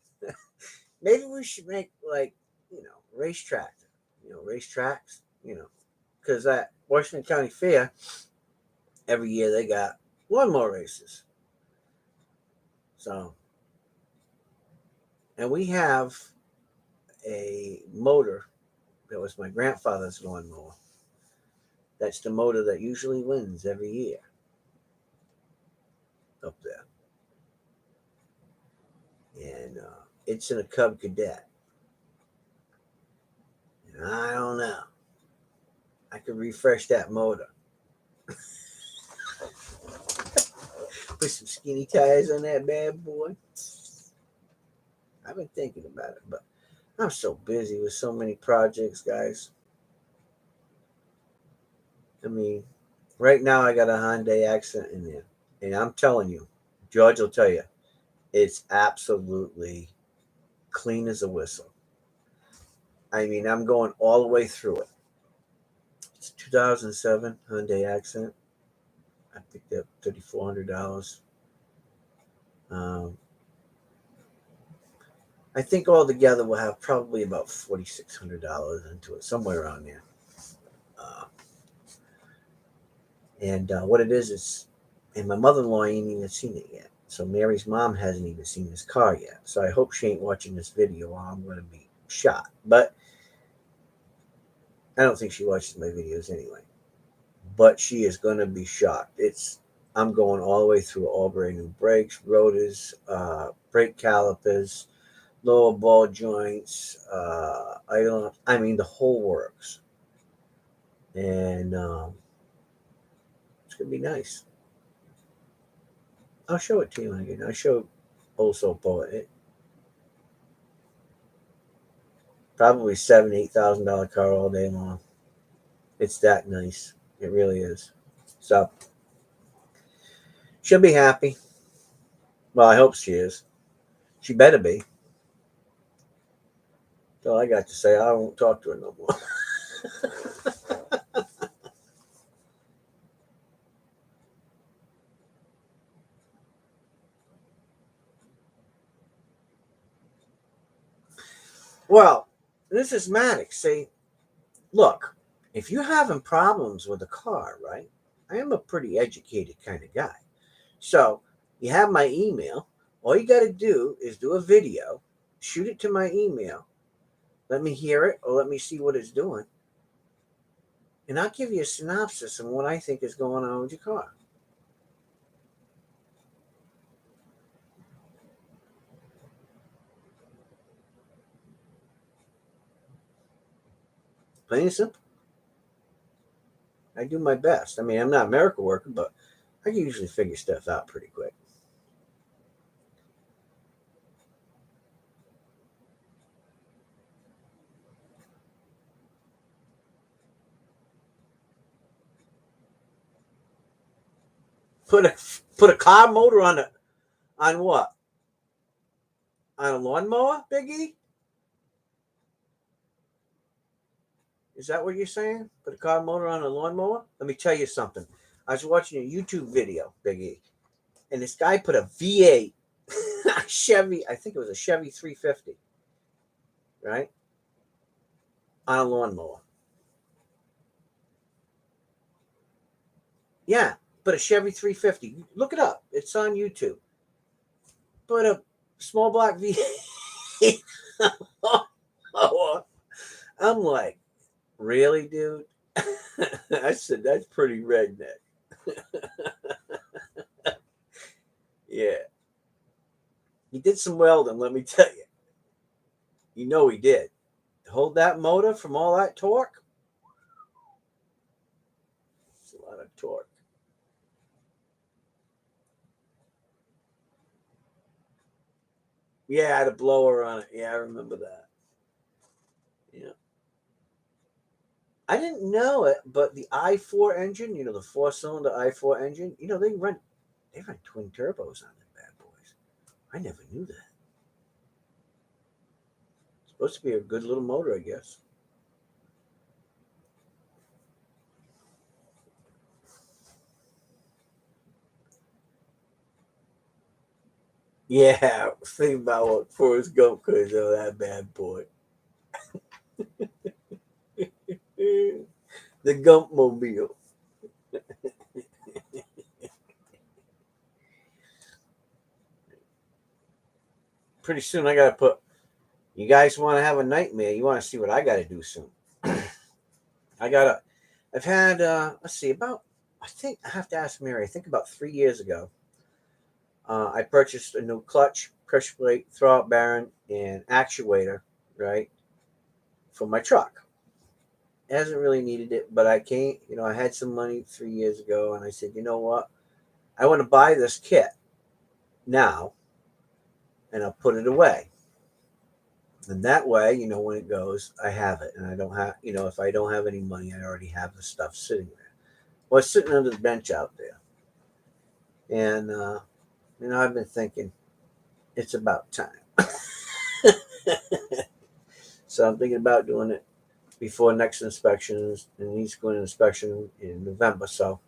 maybe we should make like, racetrack, racetracks, because at Washington County Fair, every year they got lawnmower races. So, and we have a motor that was my grandfather's lawnmower. That's the motor that usually wins every year up there. And it's in a Cub Cadet. And I don't know. I could refresh that motor. Put some skinny tires on that bad boy. I've been thinking about it, but I'm so busy with so many projects, guys. I mean, right now I got a Hyundai Accent in there. And I'm telling you, George will tell you, it's absolutely clean as a whistle. I mean, I'm going all the way through it. It's 2007 Hyundai Accent. I picked up $3,400. Um, I think altogether we'll have probably about $4,600 into it, somewhere around there. Uh, and what it is, and my mother-in-law ain't even seen it yet. So Mary's mom hasn't even seen this car yet. So I hope she ain't watching this video or I'm going to be shot. But I don't think she watches my videos anyway. But she is going to be shocked. I'm going all the way through all brand new brakes, rotors, brake calipers, lower ball joints, idle. I mean, the whole works. And it's going to be nice. I'll show it to you again. I showed also it. Probably $7,000-$8,000 car all day long. It's that nice. It really is. So she'll be happy. Well, I hope she is. She better be. That's all I got to say. I won't talk to her no more. Well, this is Maddox. See, look, if you're having problems with a car, right? I am a pretty educated kind of guy. So you have my email. All you got to do is do a video, shoot it to my email, let me hear it or let me see what it's doing. And I'll give you a synopsis of what I think is going on with your car. Plain and simple. I do my best. I mean, I'm not a miracle worker, but I can usually figure stuff out pretty quick. Put a car motor on what? On a lawnmower, Biggie? Is that what you're saying? Put a car motor on a lawnmower? Let me tell you something. I was watching a YouTube video, Biggie, and this guy put a V8 Chevy, I think it was a Chevy 350, right? On a lawnmower. Yeah, but a Chevy 350. Look it up. It's on YouTube. Put a small block V8 I'm like, really, dude? I said, that's pretty redneck. Yeah. He did some welding, let me tell you. You know he did. Hold that motor from all that torque. It's a lot of torque. Yeah, the blower on it. Yeah, I remember that. Yeah. I didn't know it, but the i4 engine, the 4-cylinder i4 engine, they run twin turbos on them bad boys. I never knew that. It's supposed to be a good little motor, I guess. Yeah, think about what Forrest Gump could do that bad boy. The Gump Mobile. Pretty soon I gotta put. You guys want to have a nightmare? You want to see what I gotta do soon? I gotta. I've had. Let's see. About. I think I have to ask Mary. I think about 3 years ago. I purchased a new clutch, pressure plate, throwout bearing, and actuator. Right, for my truck. It hasn't really needed it, but I came. I had some money 3 years ago, and I said, you know what? I want to buy this kit now, and I'll put it away. And that way, when it goes, I have it, and I don't have, if I don't have any money, I already have the stuff sitting there. Well, it's sitting under the bench out there, and I've been thinking it's about time. So I'm thinking about doing it before next inspections, and he's going to inspection in November. So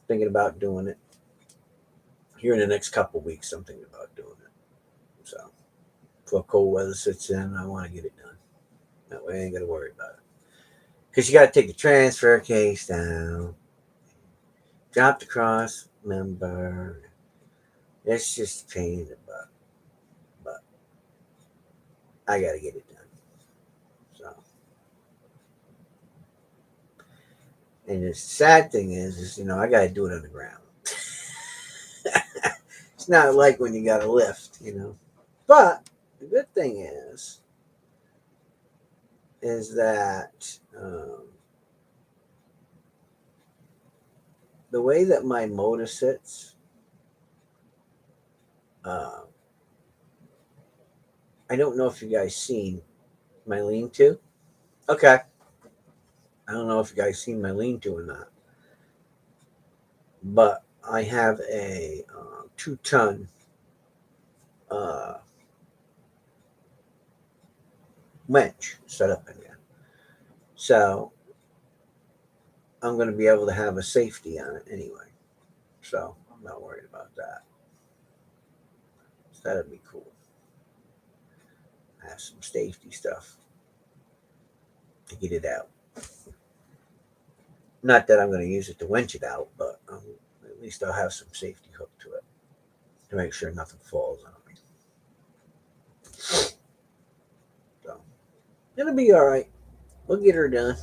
thinking about doing it here in the next couple of weeks. I'm thinking about doing it. So before cold weather sits in, I want to get it done. That way I ain't got to worry about it. Because you got to take the transfer case down, drop the cross member. It's just a pain in the butt. But I got to get it done. So, and the sad thing is I got to do it underground. It's not like when you got a lift. But the good thing is that the way that my motor sits, uh, I don't know if you guys seen my lean-to. Okay, I don't know if you guys seen my lean-to or not, but I have a 2-ton uh, winch set up in there, so I'm going to be able to have a safety on it anyway. So I'm not worried about that. So that'd be cool. Have some safety stuff to get it out. Not that I'm going to use it to winch it out, but at least I'll have some safety hook to it to make sure nothing falls on me. So it'll be all right. We'll get her done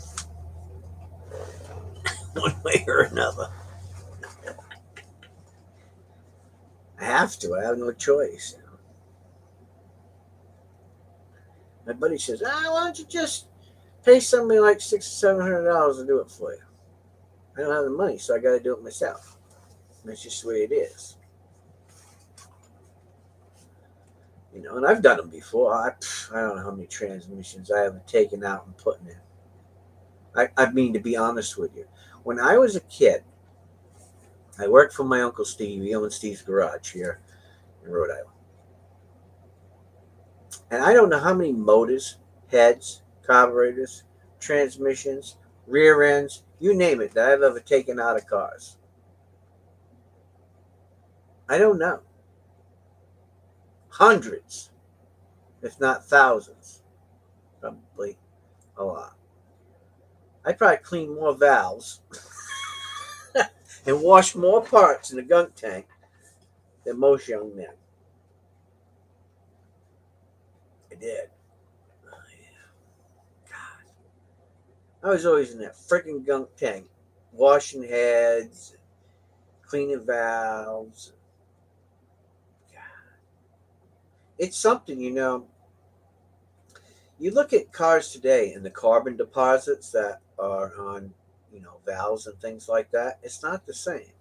one way or another. I have to. I have no choice. My buddy says, why don't you just pay somebody like $600 or $700 to do it for you? I don't have the money, so I got to do it myself. That's just the way it is. And I've done them before. I don't know how many transmissions I haven't taken out and put in. I mean, to be honest with you, when I was a kid, I worked for my Uncle Steve. He owned Steve's Garage here in Rhode Island. And I don't know how many motors, heads, carburetors, transmissions, rear ends, you name it, that I've ever taken out of cars. I don't know. Hundreds, if not thousands. Probably a lot. I probably clean more valves and wash more parts in the gunk tank than most young men. did. Oh, yeah. God. I was always in that freaking gunk tank, washing heads, cleaning valves. God. It's something, you look at cars today and the carbon deposits that are on, valves and things like that. It's not the same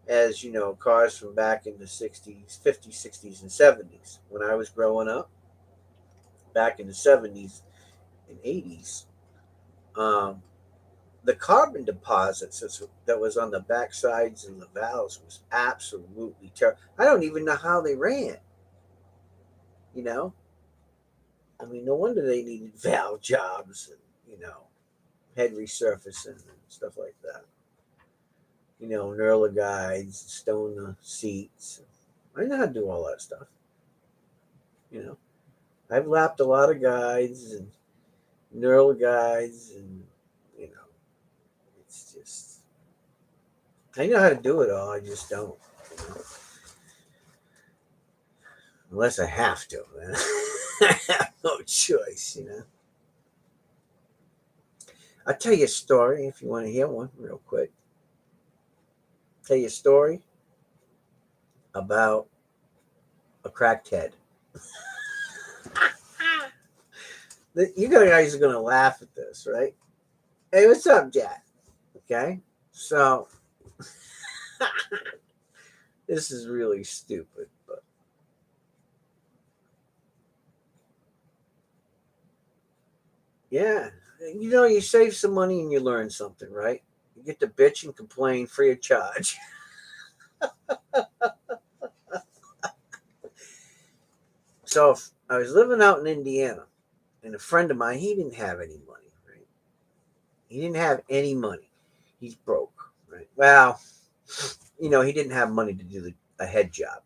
as, cars from back in the 60s, 50s, 60s, and 70s. When I was growing up, back in the 70s and 80s, um, the carbon deposits that was on the back sides of the valves was absolutely terrible. I don't even know how they ran, you know? I mean, no wonder they needed valve jobs and, head resurfacing and stuff like that. Knurler guides, stone the seats. I know how to do all that stuff. You know, I've lapped a lot of guides and knurler guides, and you know, it's just I know how to do it all. I just don't, you know, unless I have to. Man. I have no choice. I'll tell you a story if you want to hear one, real quick. Tell you a story about a cracked head. You guys are gonna laugh at this, right? Hey, what's up, Jack? Okay, so this is really stupid, but yeah, you save some money and you learn something, right? You get to bitch and complain free of charge. So if I was living out in Indiana, and a friend of mine, he didn't have any money, right? He didn't have any money. He's broke, right? Well, he didn't have money to do a head job.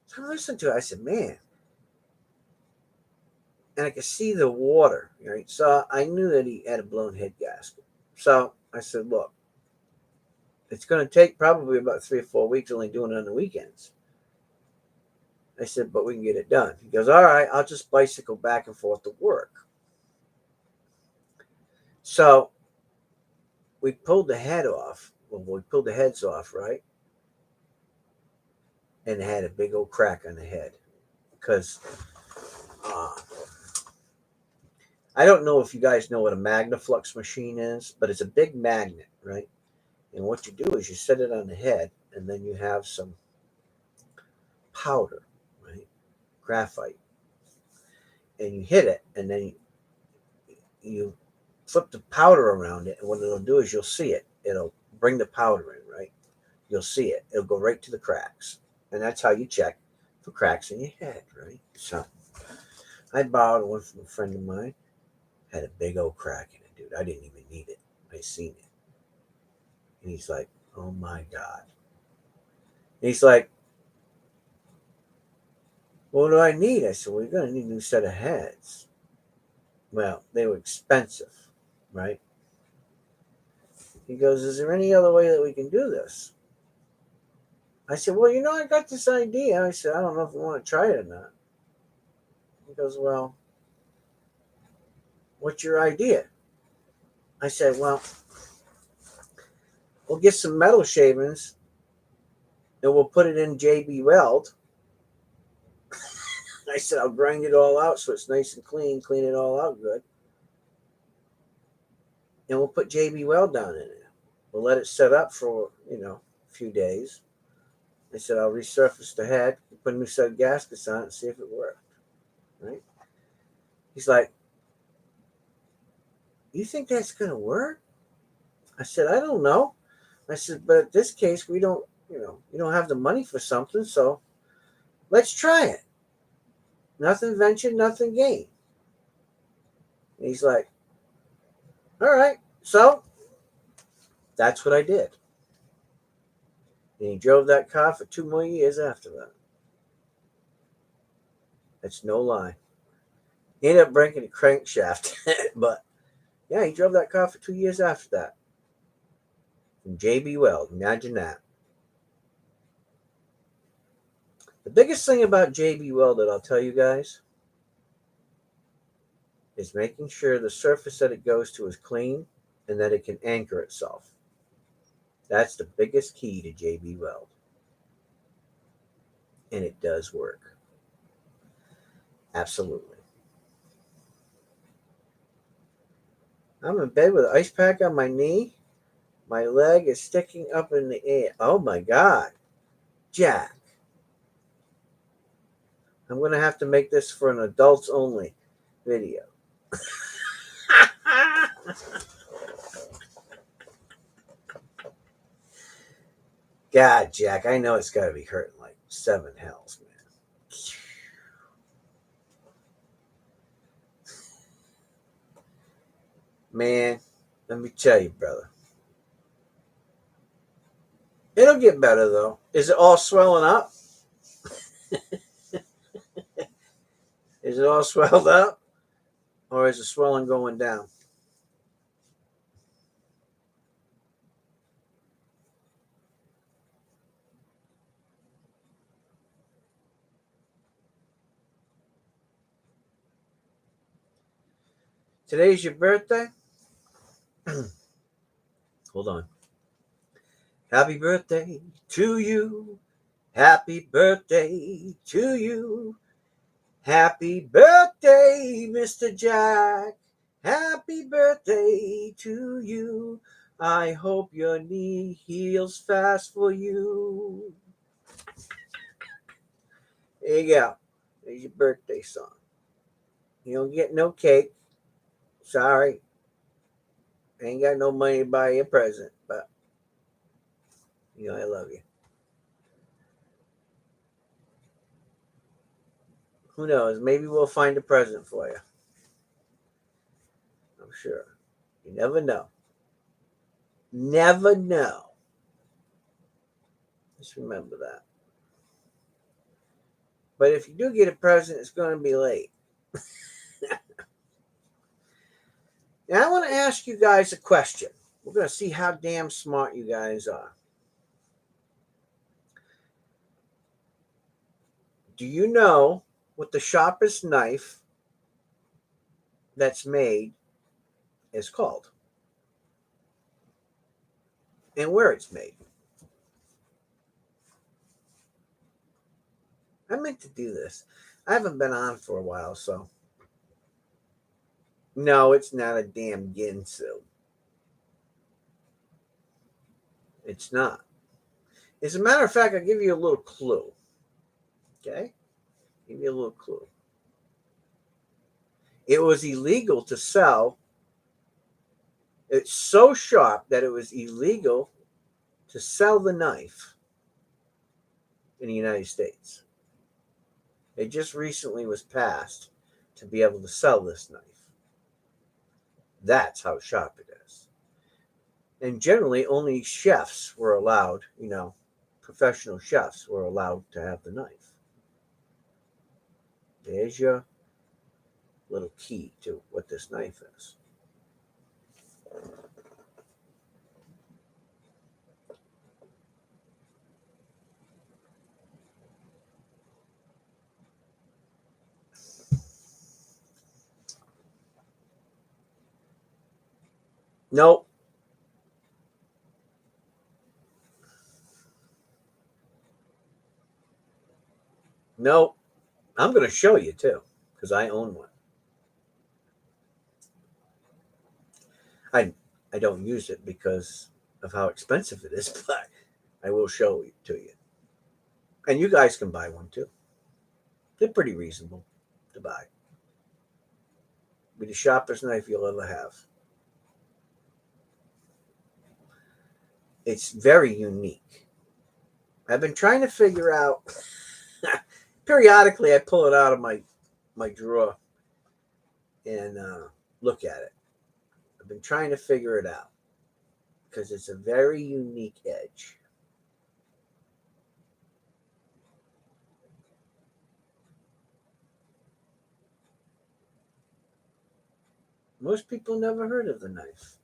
So I listened to it. I said, man, and I could see the water, right? So I knew that he had a blown head gasket. So I said, look, it's going to take probably about 3 or 4 weeks, only doing it on the weekends. I said, but we can get it done. He goes, all right, I'll just bicycle back and forth to work. So we pulled the head off. Well, we pulled the heads off, right? And it had a big old crack on the head. Because uh, I don't know if you guys know what a Magnaflux machine is, but it's a big magnet, right? And what you do is you set it on the head, and then you have some powder, right? Graphite. And you hit it, and then you flip the powder around it, and what it'll do is you'll see it. It'll bring the powder in, right? You'll see it. It'll go right to the cracks. And that's how you check for cracks in your head, right? So I borrowed one from a friend of mine. Had a big old crack in it, dude. I didn't even need it. I seen it. And he's like, oh my God. And he's like, what do I need? I said, well, you're going to need a new set of heads. Well, they were expensive, right? He goes, is there any other way that we can do this? I said, well, I got this idea. I said, I don't know if you want to try it or not. He goes, well, what's your idea? I said, well, we'll get some metal shavings and we'll put it in JB Weld. I said, I'll grind it all out so it's nice and clean it all out good. And we'll put JB Weld down in it. We'll let it set up for, a few days. I said, I'll resurface the head, put a new set of gaskets on it and see if it worked. Right? He's like, you think that's going to work? I said, I don't know. I said, but in this case, we don't, you don't have the money for something, so let's try it. Nothing ventured, nothing gained. And he's like, all right. So that's what I did. And he drove that car for 2 more years after that. That's no lie. He ended up breaking a crankshaft, but yeah, he drove that car for 2 years after that. From JB Weld, imagine that. The biggest thing about JB Weld that I'll tell you guys is making sure the surface that it goes to is clean and that it can anchor itself. That's the biggest key to JB Weld. And it does work. Absolutely. I'm in bed with an ice pack on my knee. My leg is sticking up in the air. Oh my God. Jack. I'm going to have to make this for an adults only video. God, Jack, I know it's got to be hurting like seven hells, man. Man, let me tell you, brother. It'll get better, though. Is it all swelling up? Is it all swelled up? Or is the swelling going down? Today's your birthday? Hold on. Happy birthday to you. Happy birthday to you. Happy birthday, Mr. Jack. Happy birthday to you. I hope your knee heals fast for you. There you go. There's your birthday song. You don't get no cake. Sorry. Ain't got no money to buy you a present, but you know I love you. Who knows? Maybe we'll find a present for you. I'm sure. You never know. Never know. Just remember that. But if you do get a present, it's going to be late. Now, I want to ask you guys a question. We're going to see how damn smart you guys are. Do you know what the sharpest knife that's made is called? And where it's made? I meant to do this. I haven't been on for a while, so. No, it's not a damn Ginsu. It's not. As a matter of fact, I'll give you a little clue. Okay? Give you a little clue. It was illegal to sell. It's so sharp that it was illegal to sell the knife in the United States. It just recently was passed to be able to sell this knife. That's how sharp it is. And generally, only chefs were allowed, professional chefs were allowed to have the knife. There's your little key to what this knife is. Nope. Nope. I'm going to show you too, because I own one. I don't use it because of how expensive it is, but I will show it to you. And you guys can buy one too. They're pretty reasonable to buy. Be the sharpest knife you'll ever have. It's very unique. I've been trying to figure out. Periodically, I pull it out of my drawer and look at it. I've been trying to figure it out because it's a very unique edge. Most people never heard of the knife.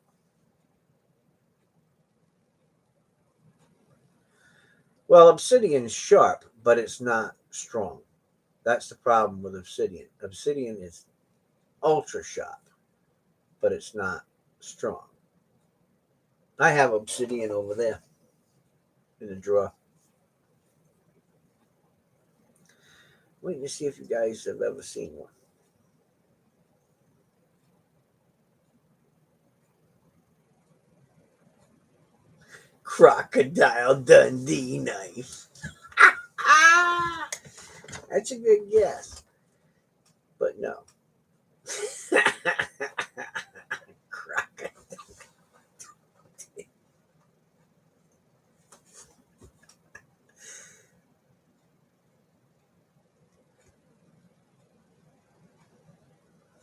Well, obsidian's sharp, but it's not strong. That's the problem with obsidian. Obsidian is ultra sharp, but it's not strong. I have obsidian over there in the drawer. Waiting to see if you guys have ever seen one. Crocodile Dundee knife. That's a good guess. But no. Crocodile.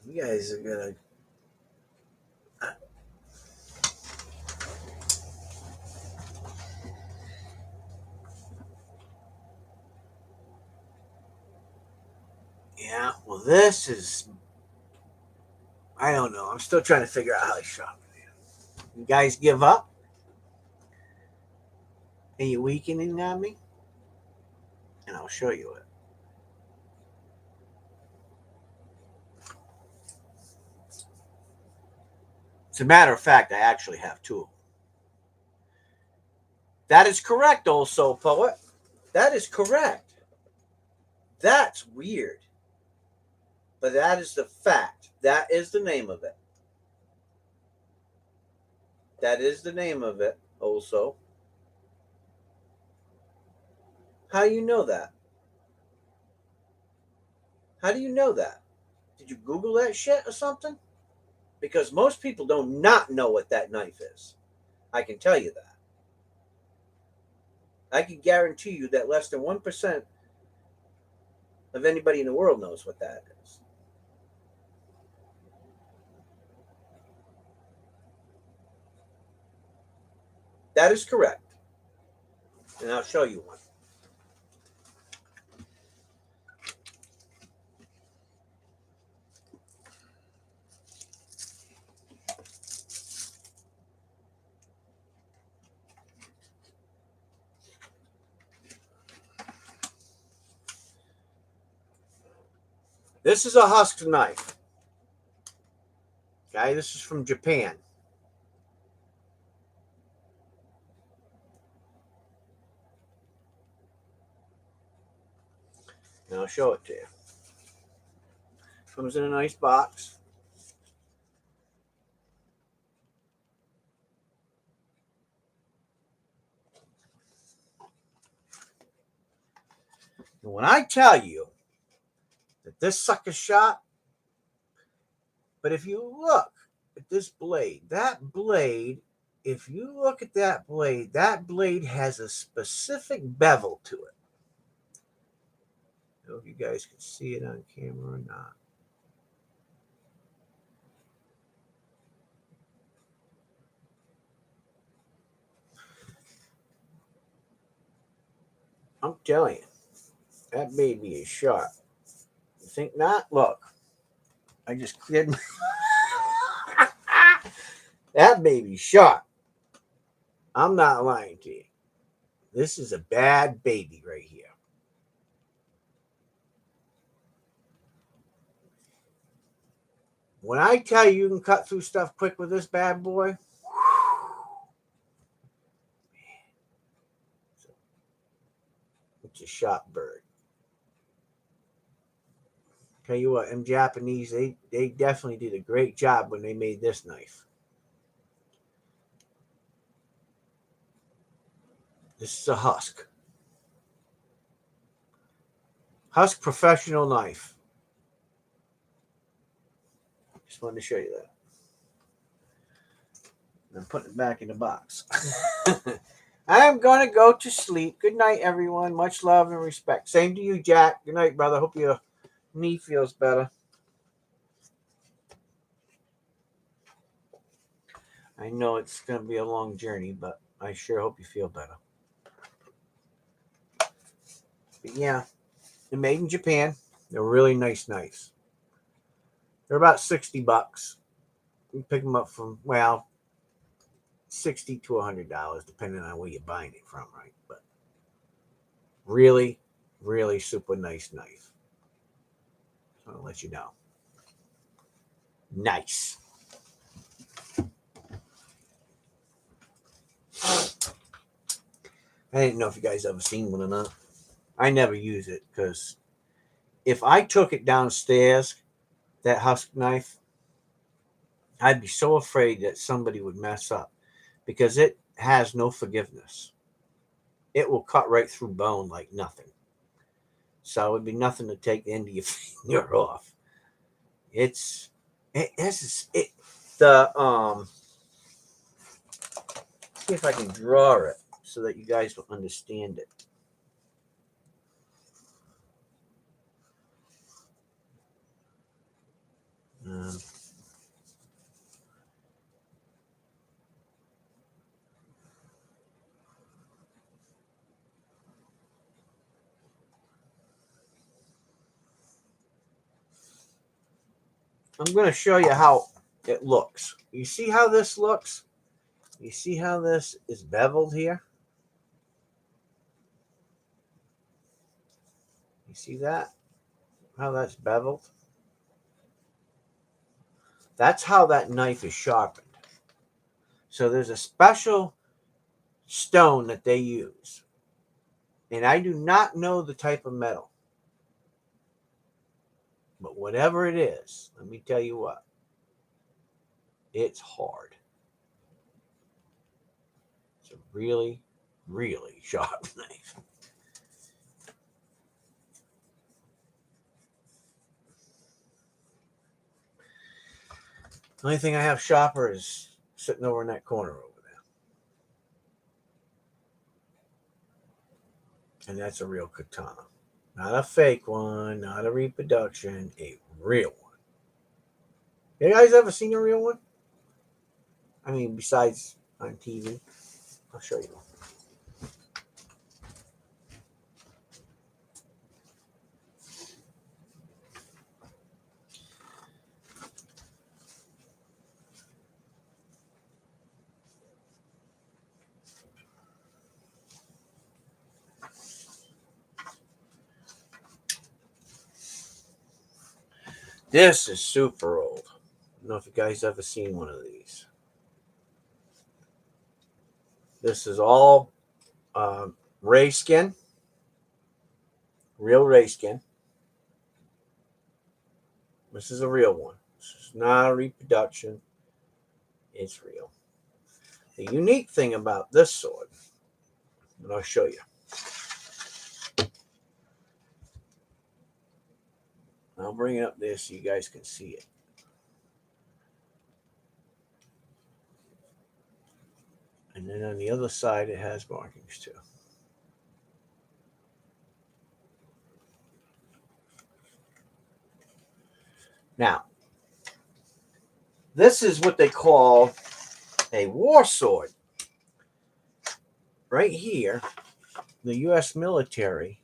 You guys are gonna. Yeah, well, this is. I don't know. I'm still trying to figure out how to shop it. You guys give up? Are you weakening on me? And I'll show you it. As a matter of fact, I actually have two. That is correct, old soul poet. That is correct. That's weird. But that is the fact. That is the name of it. That is the name of it, also. How do you know that? How do you know that? Did you Google that shit or something? Because most people do not know what that knife is. I can tell you that. I can guarantee you that less than 1% of anybody in the world knows what that is. That is correct. And I'll show you one. This is a Husk knife. Okay, this is from Japan. And I'll show it to you. Comes in a nice box. And when I tell you that this sucker's sharp, but if you look at this blade, that blade, if you look at that blade has a specific bevel to it. I don't know if you guys can see it on camera or not. I'm telling you, that baby is sharp. You think not? Look, I just cleared my... That baby's sharp. I'm not lying to you. This is a bad baby right here. When I tell you you can cut through stuff quick with this bad boy, it's a sharp bird. Tell you what, them Japanese, they definitely did a great job when they made this knife. This is a Husk. Husk Professional Knife. Just wanted to show you that. I'm putting it back in the box. I'm going to go to sleep. Good night, everyone. Much love and respect. Same to you, Jack. Good night, brother. Hope your knee feels better. I know it's going to be a long journey, but I sure hope you feel better. But yeah, they're made in Japan. They're really nice knives. They're about $60. You pick them up from, well, $60 to $100, depending on where you're buying it from, right? But really, Really super nice knife. So I'll let you know. Nice. I didn't know if you guys ever seen one or not. I never use it because if I took it downstairs, that Husk knife, I'd be so afraid that somebody would mess up because it has no forgiveness. It will cut right through bone like nothing. So it would be nothing to take the end of your finger off. It the see if I can draw it so that you guys will understand it. Um, I'm going to show you how it looks. You see how this looks? You see how this is beveled here? You see that? How that's beveled? That's how that knife is sharpened. So there's a special stone that they use. And I do not know the type of metal. But whatever it is, let me tell you what. It's hard. It's a really, really sharp knife. The only thing I have sharper is sitting over in that corner over there. And that's a real katana. Not a fake one, not a reproduction, a real one. You guys ever seen a real one? I mean, besides on TV. I'll show you. This is super old. I don't know if you guys ever seen one of these. This is all ray skin, real ray skin. This is a real one. This is not a reproduction. It's real. The unique thing about this sword, and I'll show you. I'll bring it up there so you guys can see it. And then on the other side, it has markings too. Now, this is what they call a war sword. Right here, the U.S. military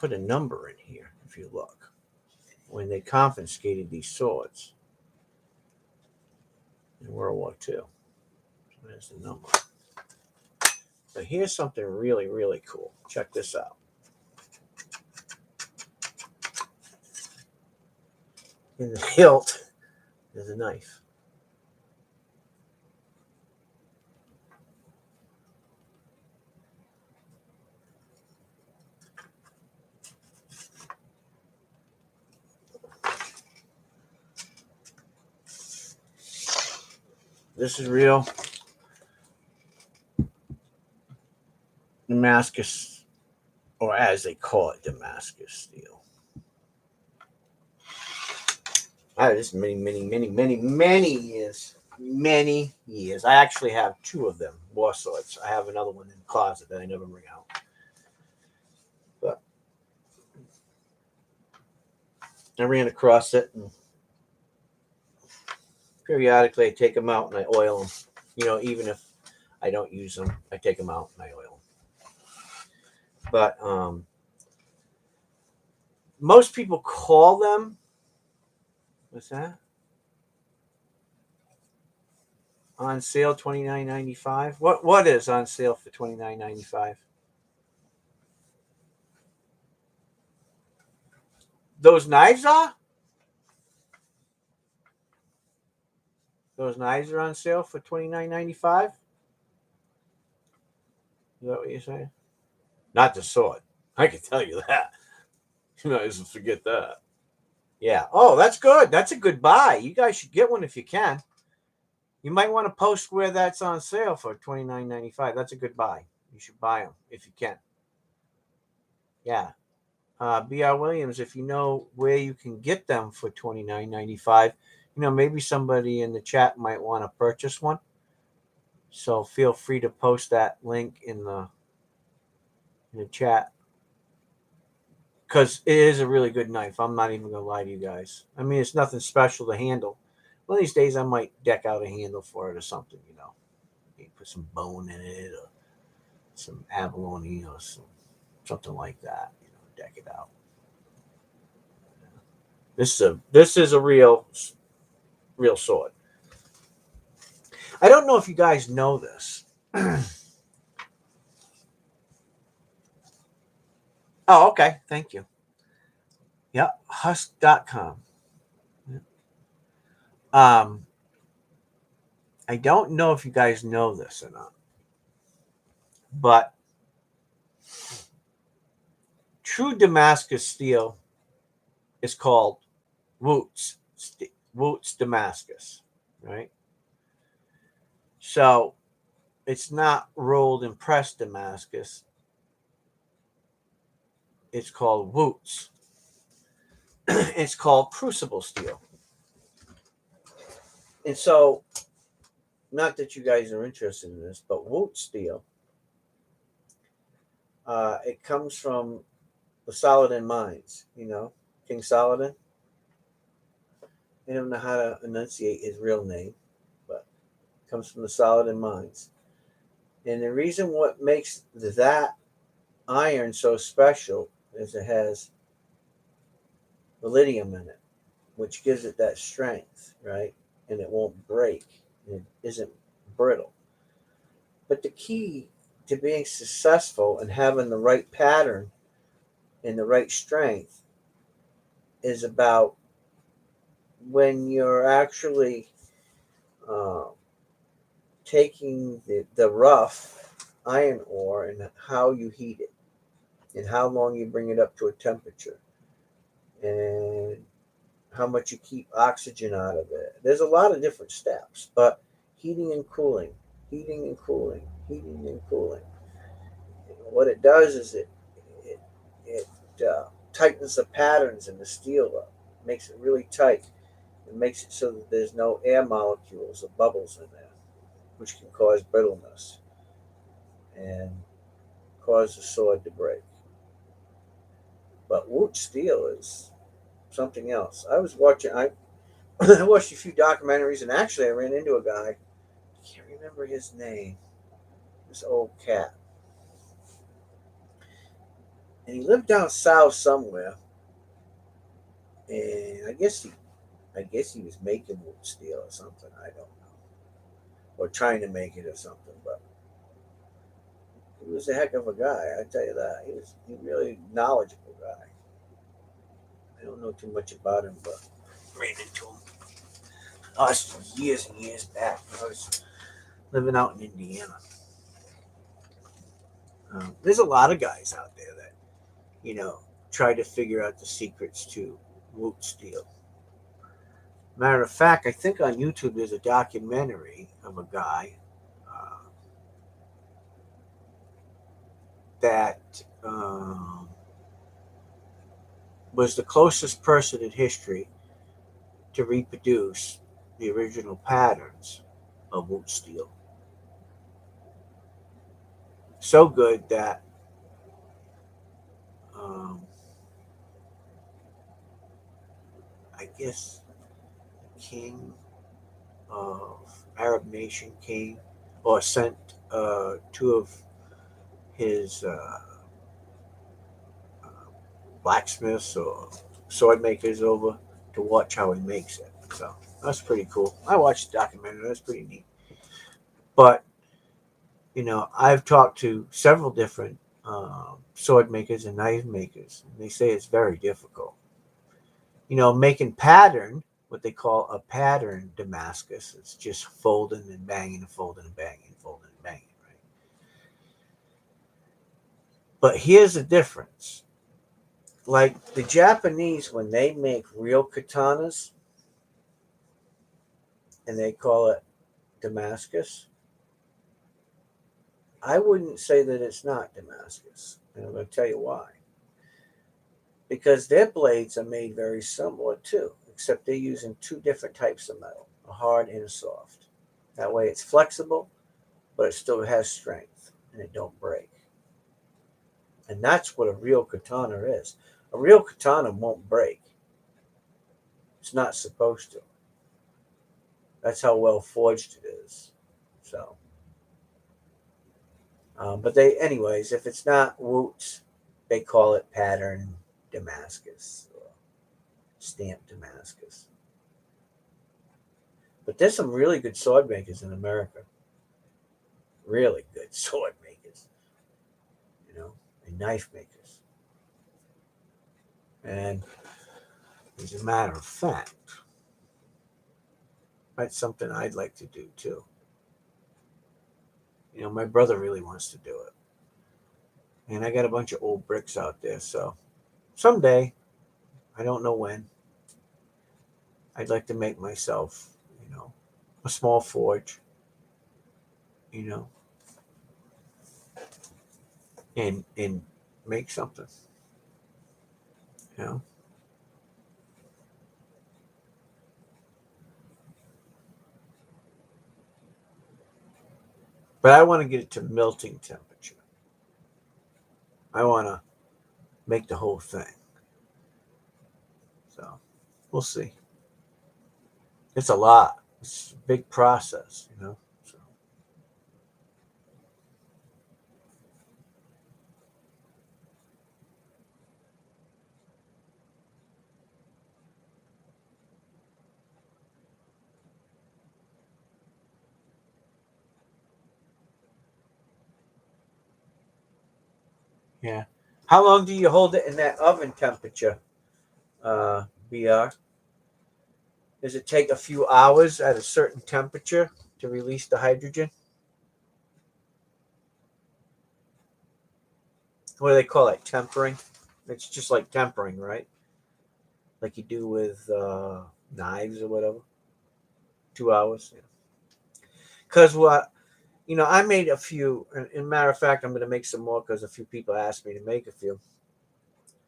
put a number in here, if you look, when they confiscated these swords in World War II. There's the number. But here's something really, really cool. Check this out. In the hilt, there's a knife. This is real Damascus, or as they call it, Damascus steel. I had this many years. Many years. I actually have two of them, war swords. I have another one in the closet that I never bring out. But I ran across it, and periodically I take them out and I oil them. You know, even if I don't use them, I take them out and I oil them. But most people call them, what's that? On sale $29.95. What is on sale for $29.95? those knives are? Those knives are on sale for $29.95. Is that what you're saying? Not the sword. I can tell you that. You might as well forget that. Yeah. Oh, that's good. That's a good buy. You guys should get one if you can. You might want to post where that's on sale for $29.95. That's a good buy. You should buy them if you can. Yeah. B.R. Williams, if you know where you can get them for $29.95, maybe somebody in the chat might want to purchase one. So feel free to post that link in the chat, because it is a really good knife. I'm not even gonna lie to you guys. I mean, it's nothing special to handle. One of these days, I might deck out a handle for it or something. Maybe put some bone in it or some abalone or something like that. Deck it out. This is a real sword. I don't know if you guys know this. Oh, okay. Thank you. Yeah, Husk.com. Um, I don't know if you guys know this or not, but true Damascus steel is called Wootz. Wootz Damascus, right? So it's not rolled and pressed Damascus. It's called Wootz. It's called crucible steel. And so, not that you guys are interested in this, but Wootz steel, it comes from the Saladin mines, King Saladin. I don't know how to enunciate his real name, but it comes from the Saladin mines. And the reason what makes that iron so special is it has vanadium in it, which gives it that strength, right? And it won't break. It isn't brittle. But the key to being successful and having the right pattern and the right strength is about when you're actually uh, taking the rough iron ore and how you heat it and how long you bring it up to a temperature and how much you keep oxygen out of it. There's a lot of different steps, but heating and cooling, heating and cooling, heating and cooling. What it does is it tightens the patterns in the steel up, makes it really tight. It makes it so that there's no air molecules or bubbles in there, which can cause brittleness and cause the sword to break. But wood steel is something else. I was watching. I watched a few documentaries, and actually, I ran into a guy. I can't remember his name. This old cat, and he lived down south somewhere. And I guess he was making wood steel or something. I don't know, or trying to make it or something. But he was a heck of a guy. I tell you that. He really knowledgeable guy. I don't know too much about him, but ran into him. Oh, this was years and years back. I was living out in Indiana. There's a lot of guys out there that, try to figure out the secrets to wood steel. Matter of fact, I think on YouTube there's a documentary of a guy that was the closest person in history to reproduce the original patterns of wood steel. So good that um, I guess the king of Arab nation came or sent two of his blacksmiths or sword makers over to watch how he makes it. So that's pretty cool. I watched the documentary. That's pretty neat. But I've talked to several different sword makers and knife makers, and they say it's very difficult. making pattern, what they call a pattern Damascus. It's just folding and banging and folding and banging and folding and banging, right? But here's the difference. Like the Japanese, when they make real katanas and they call it Damascus, I wouldn't say that it's not Damascus. And I'm going to tell you why. Because their blades are made very similar too, except they're using two different types of metal, a hard and a soft. That way it's flexible, but it still has strength and it don't break. And that's what a real katana is. A real katana won't break. It's not supposed to. That's how well forged it is. So, but anyways, if it's not Woots, they call it pattern Damascus or stamp Damascus. But there's some really good sword makers in America. Really good sword makers, and knife makers. And as a matter of fact, that's something I'd like to do too. My brother really wants to do it. And I got a bunch of old bricks out there, so someday, I don't know when, I'd like to make myself, a small forge, you know, and make something, you know. But I want to get it to melting temperature. I want to make the whole thing. So we'll see. It's a lot. It's a big process. So, yeah. How long do you hold it in that oven temperature, BR? Does it take a few hours at a certain temperature to release the hydrogen? What do they call it? Tempering? It's just like tempering, right? Like you do with knives or whatever. 2 hours. Yeah. Because I made a few. And matter of fact, I'm going to make some more because a few people asked me to make a few.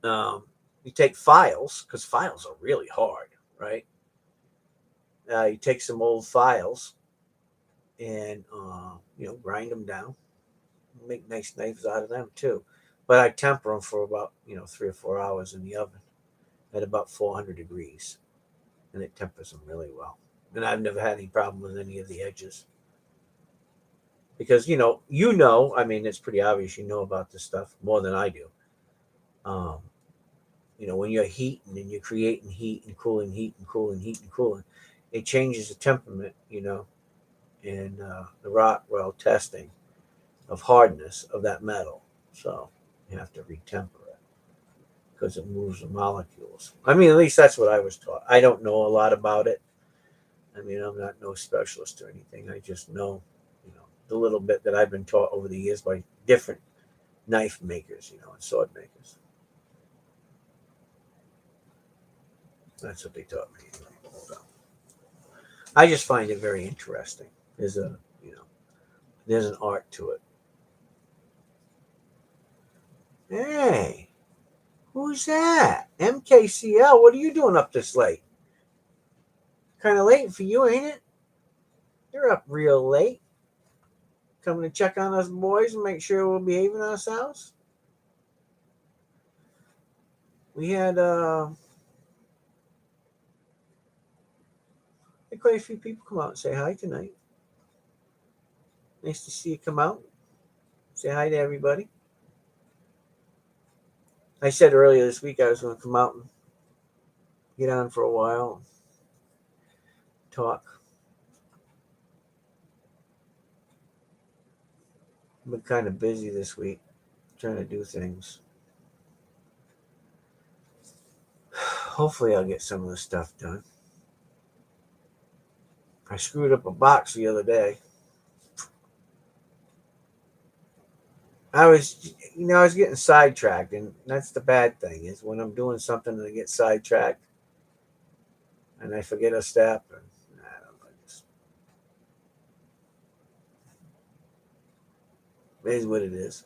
You take files because files are really hard, right? You take some old files and grind them down, make nice knives out of them too. But I temper them for about 3 or 4 hours in the oven at about 400 degrees, and it tempers them really well. And I've never had any problem with any of the edges because I mean, it's pretty obvious about this stuff more than I do. Um, when you're heating and you're creating heat and cooling, heat and cooling, heat and cooling, it changes the temperament, in the Rockwell testing of hardness of that metal. So you have to retemper it because it moves the molecules. I mean, at least that's what I was taught. I don't know a lot about it. I mean, I'm not no specialist or anything. I just know, the little bit that I've been taught over the years by different knife makers, and sword makers. That's what they taught me. So I just find it very interesting. There's there's an art to it. Hey, who's that? MKCL, what are you doing up this late? Kind of late for you, ain't it? You're up real late. Coming to check on us boys and make sure we're behaving ourselves. We had quite a few people come out and say hi tonight. Nice to see you come out. Say hi to everybody. I said earlier this week I was going to come out and get on for a while and talk. I've been kind of busy this week trying to do things. hopefully I'll get some of the stuff done. I screwed up a box the other day. I was getting sidetracked, and that's the bad thing is when I'm doing something and I get sidetracked and I forget a step. And I don't know, it is what it is.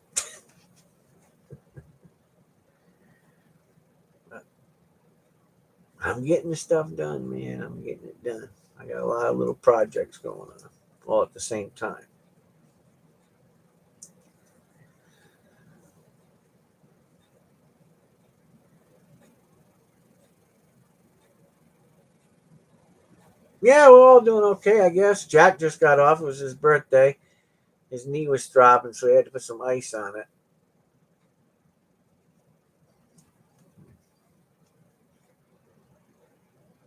But I'm getting the stuff done, man. I'm getting it done. I got a lot of little projects going on all at the same time. Yeah, we're all doing okay, I guess. Jack just got off. It was his birthday. His knee was throbbing, so he had to put some ice on it.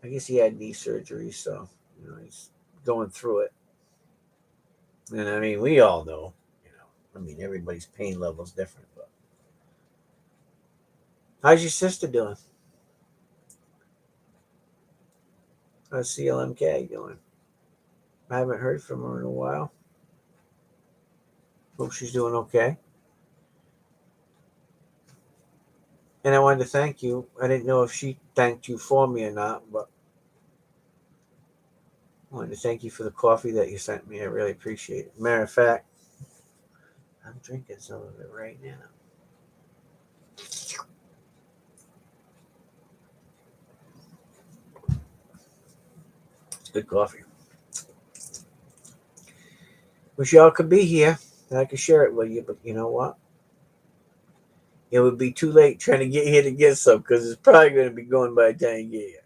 I guess he had knee surgery, so he's going through it. And I mean, we all know, I mean, everybody's pain level is different. But how's your sister doing? How's CLMK doing? I haven't heard from her in a while. Hope she's doing okay. And I wanted to thank you. I didn't know if she thanked you for me or not, but I wanted to thank you for the coffee that you sent me. I really appreciate it. Matter of fact, I'm drinking some of it right now. It's good coffee. Wish y'all could be here and I could share it with you, but you know what? It would be too late trying to get here to get some because it's probably going to be going by the time you get here.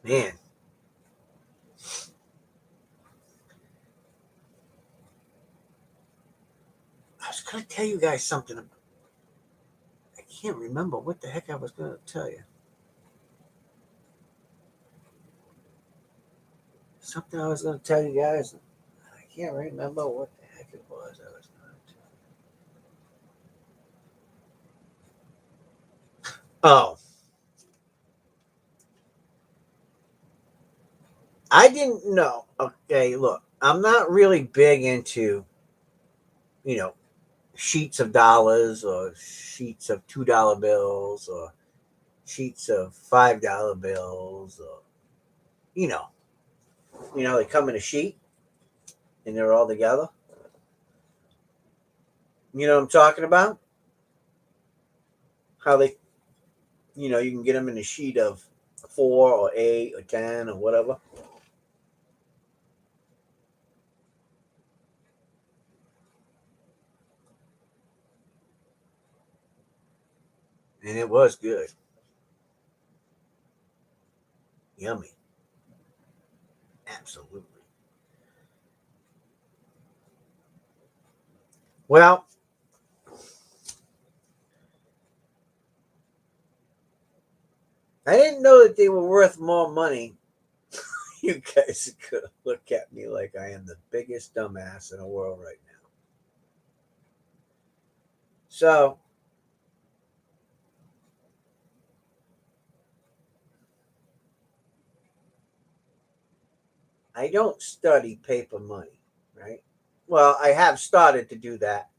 Man, I was going to tell you guys something. I can't remember what the heck I was going to tell you. Something I was going to tell you guys. I can't remember what the heck it was I was going to tell. Oh, I didn't know. Okay, look, I'm not really big into, you know, sheets of dollars or sheets of $2 bills or sheets of $5 bills or you know, they come in a sheet and they're all together. You know what I'm talking about? How they, you can get them in a sheet of 4 or 8 or 10 or whatever. And it was good. Yummy. Absolutely. Well, I didn't know that they were worth more money. You guys could look at me like I am the biggest dumbass in the world right now. So I don't study paper money, right? Well, I have started to do that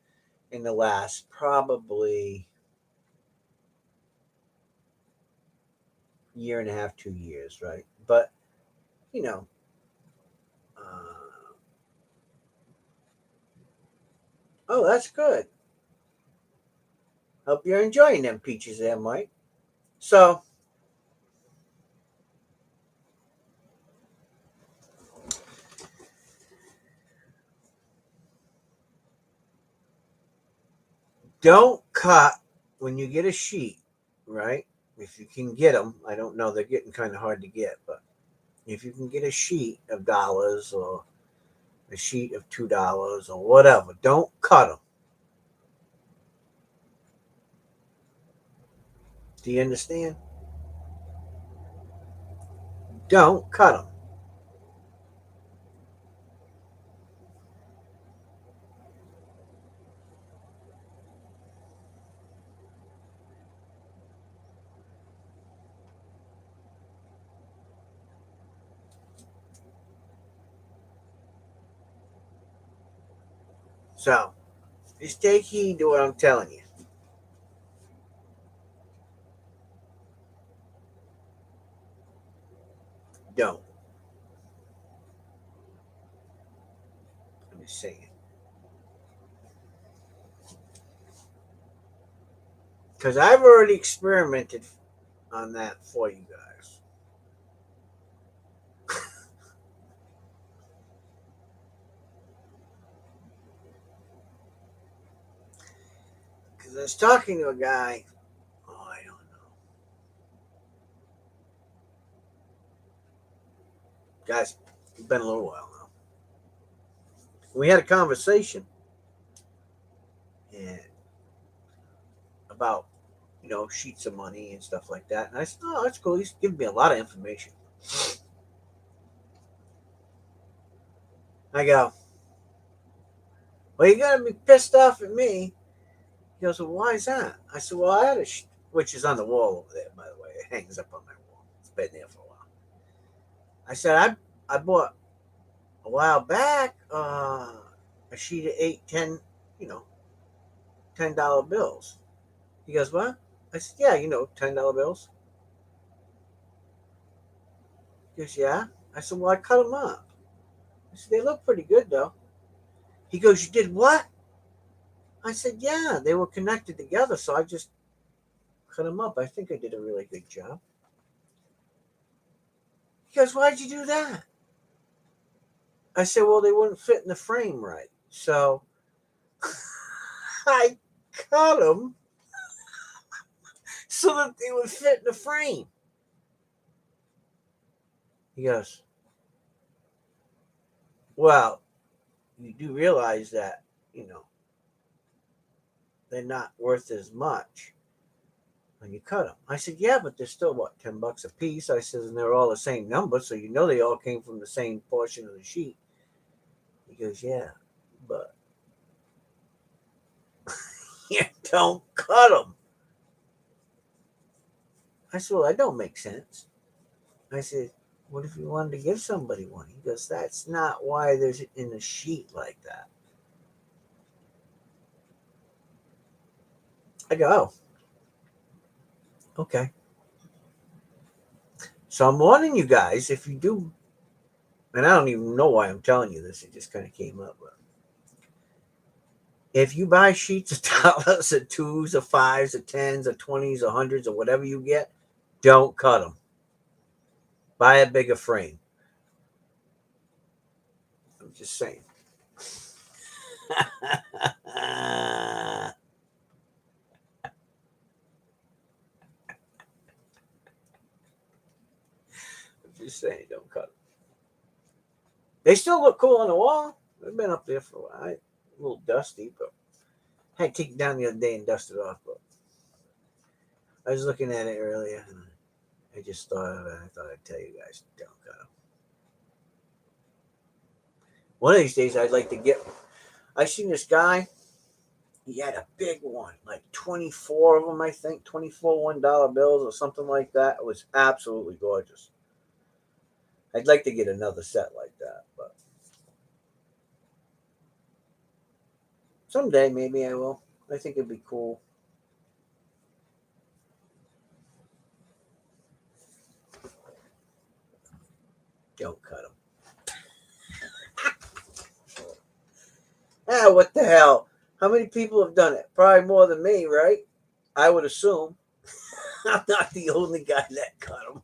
in the last probably year and a half, 2 years, right? But you know, uh, oh, that's good. Hope you're enjoying them peaches there, Mike. So don't cut when you get a sheet, right? If you can get them, I don't know, they're getting kind of hard to get, but if you can get a sheet of dollars or a sheet of $2 or whatever, don't cut them. Do you understand? Don't cut them. So just take heed to what I'm telling you. Don't. I'm just saying. Because I've already experimented on that for you guys. Because I was talking to a guy, oh, I don't know. Guys, it's been a little while now. We had a conversation and about, sheets of money and stuff like that. And I said, oh, that's cool. He's giving me a lot of information. I go, well, you're going to be pissed off at me. He goes, well, why is that? I said, well, I had which is on the wall over there, by the way. It hangs up on my wall. It's been there for a while. I said, I bought a while back a sheet of 8, 10, you know, $10 bills. He goes, what? I said, yeah, $10 bills. He goes, yeah. I said, well, I cut them up. I said, they look pretty good, though. He goes, you did what? I said, yeah, they were connected together, so I just cut them up. I think I did a really good job. He goes, why'd you do that? I said, well, they wouldn't fit in the frame right. So I cut them so that they would fit in the frame. He goes, well, you do realize that, they're not worth as much when you cut them. I said, yeah, but they're still, what, $10 a piece? I said, and they're all the same number, so they all came from the same portion of the sheet. He goes, yeah, but you don't cut them. I said, well, that don't make sense. I said, what if you wanted to give somebody one? He goes, that's not why there's it in a sheet like that. I go, oh, okay. So I'm warning you guys, if you do, and I don't even know why I'm telling you this, it just kind of came up. But if you buy sheets of dollars, or twos, or fives, or tens, or 20s, or hundreds, or whatever you get, don't cut them. Buy a bigger frame. I'm just saying. I'm just saying, don't cut them. They still look cool on the wall. They've been up there for a while. A little dusty, but I had to take it down the other day and dust it off. But I was looking at it earlier, and I just thought of it. I thought I'd tell you guys, don't cut them. One of these days, I'd like to get. I seen this guy. He had a big one, like 24 of them, I think, 24 $1 bills or something like that. It was absolutely gorgeous. I'd like to get another set like that, but someday maybe I will. I think it'd be cool. Don't cut them. Ah, what the hell? How many people have done it? Probably more than me, right? I would assume. I'm not the only guy that cut them.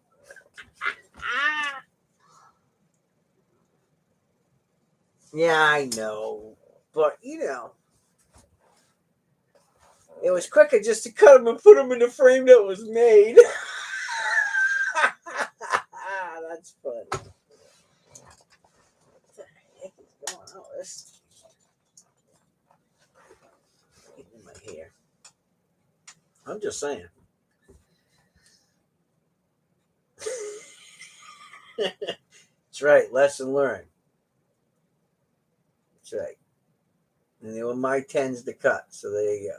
Yeah, I know. But, it was quicker just to cut them and put them in the frame that was made. That's funny. What the heck is going on? This getting in my hair. I'm just saying. That's right. Lesson learned. That's right. And they were my tens to cut. So there you go.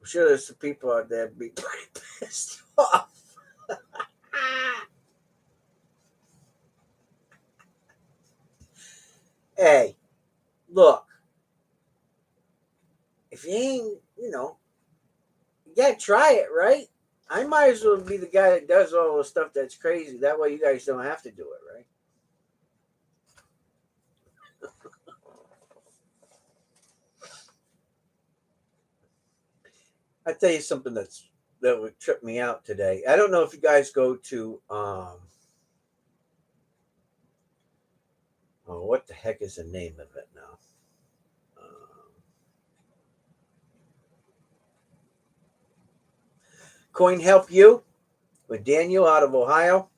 I'm sure there's some people out there be pretty pissed off. Hey, look, if you ain't, you gotta try it, right? I might as well be the guy that does all the stuff that's crazy. That way you guys don't have to do it, right? I tell you something that would trip me out today. I don't know if you guys go to oh, what the heck is the name of it now? Coin Help You with Daniel out of Ohio.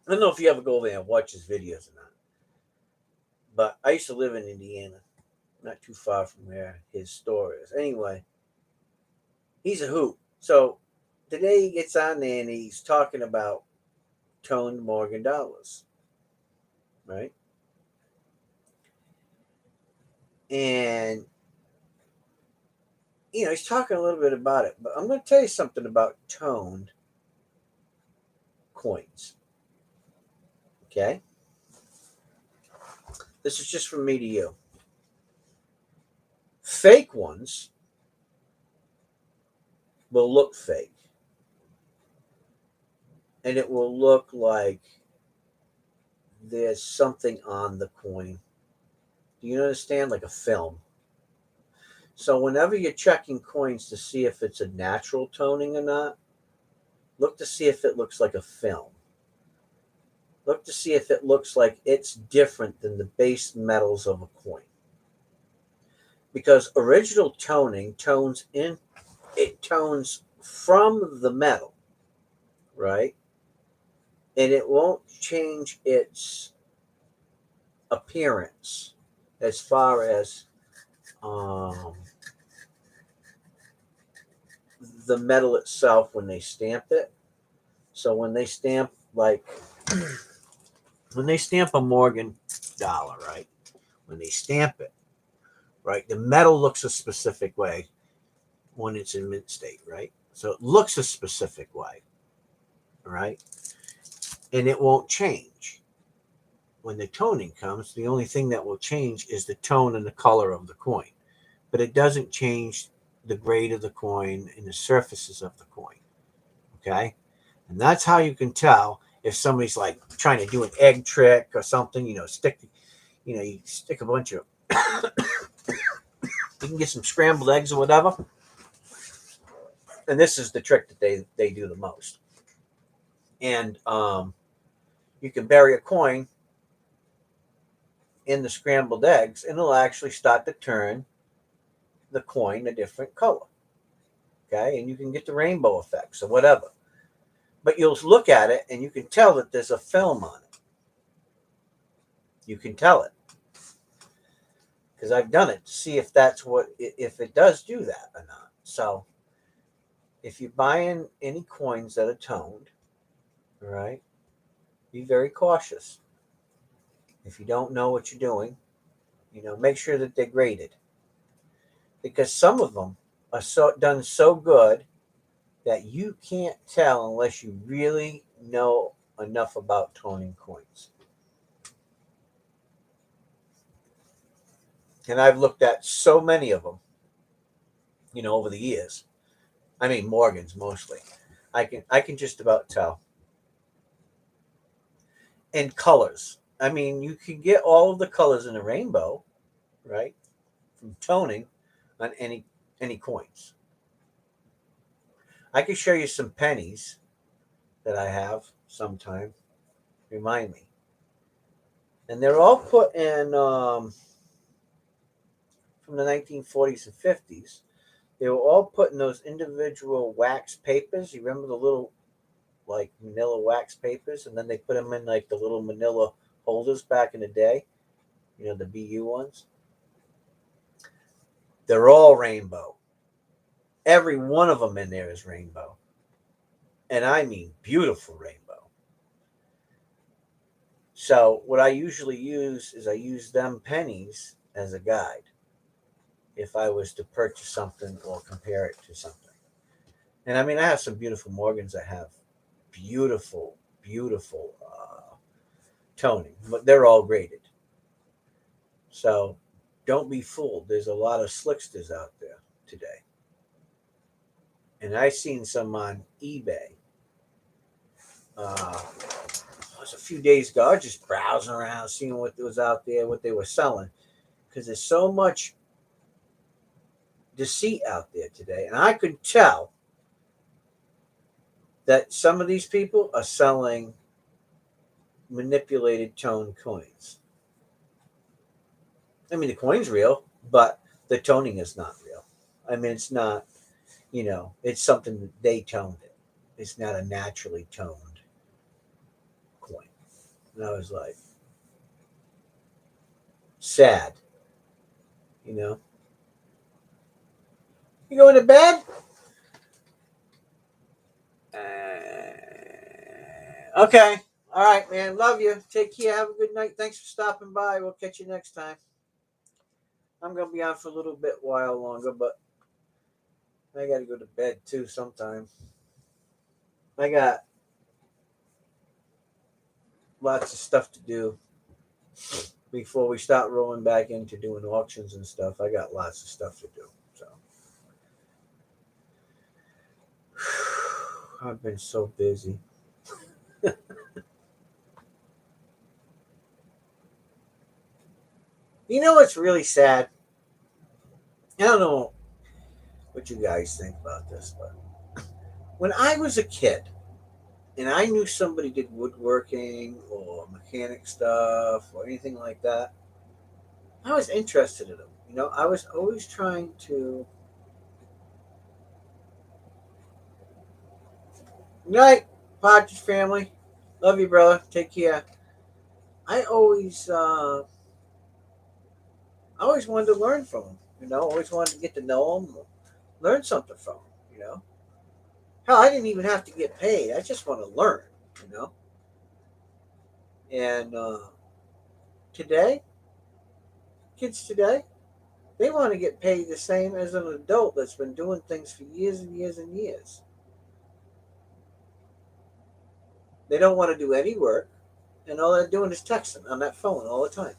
I don't know if you ever go there and watch his videos or not, but I used to live in Indiana, not too far from where his store is. Anyway, he's a hoot. So today he gets on there and he's talking about toned Morgan dollars, right? And he's talking a little bit about it, but I'm going to tell you something about toned coins. Okay, this is just from me to you. Fake ones will look fake, and it will look like there's something on the coin. Do you understand? Like a film. So whenever you're checking coins to see if it's a natural toning or not, look to see if it looks like a film. Look to see if it looks like it's different than the base metals of a coin. Because original toning tones in, it tones from the metal, right? And it won't change its appearance as far as um, the metal itself when they stamp it. So when they stamp when they stamp a Morgan dollar, right? When they stamp it, right, the metal looks a specific way when it's in mint state, right? So it looks a specific way, right? And it won't change. When the toning comes, the only thing that will change is the tone and the color of the coin. But it doesn't change the grade of the coin and the surfaces of the coin. Okay? And that's how you can tell if somebody's like trying to do an egg trick or something, you stick a bunch of you can get some scrambled eggs or whatever. And this is the trick that they do the most. And you can bury a coin in the scrambled eggs, and it'll actually start to turn the coin a different color. Okay, and you can get the rainbow effects or whatever. But you'll look at it and you can tell that there's a film on it. You can tell it because I've done it to see if if it does do that or not. So if you're buying any coins that are toned, all right, be very cautious. If you don't know what you're doing, make sure that they're graded because some of them are done so good that you can't tell unless you really know enough about toning coins. And I've looked at so many of them, over the years. I mean, Morgans mostly. I can just about tell. And colors. I mean, you can get all of the colors in a rainbow, right? From toning on any coins. I can show you some pennies that I have sometime. Remind me. And they're all put in from the 1940s and 50s. They were all put in those individual wax papers. You remember the little like manila wax papers, and then they put them in like the little manila holders back in the day, the BU ones. They're all rainbow. Every one of them in there is rainbow. And I mean beautiful rainbow. So what I usually use is I use them pennies as a guide if I was to purchase something or compare it to something. And I mean, I have some beautiful Morgans that have beautiful, beautiful toning, but they're all graded. So don't be fooled. There's a lot of slicksters out there today. And I seen some on eBay. It was a few days ago. I was just browsing around, seeing what was out there, what they were selling. Because there's so much deceit out there today. And I could tell that some of these people are selling manipulated tone coins. I mean, the coin's real, but the toning is not real. I mean, it's not, it's something that they toned it. It's not a naturally toned coin. And I was like, sad, you know. You going to bed? Okay. All right, man. Love you. Take care. Have a good night. Thanks for stopping by. We'll catch you next time. I'm going to be on for a little bit while longer, but I got to go to bed too sometime. I got lots of stuff to do before we start rolling back into doing auctions and stuff. I got lots of stuff to do. So I've been so busy. You know what's really sad? I don't know what you guys think about this, but when I was a kid and I knew somebody did woodworking or mechanic stuff or anything like that, I was interested in them. I was always trying to. Good night, Partridge family. Love you, brother. Take care. I always wanted to learn from them. Always wanted to get to know them, learn something from them. Hell, I didn't even have to get paid. I just want to learn. You know, and today, kids today, they want to get paid the same as an adult that's been doing things for years and years and years. They don't want to do any work, and all they're doing is texting on that phone all the time.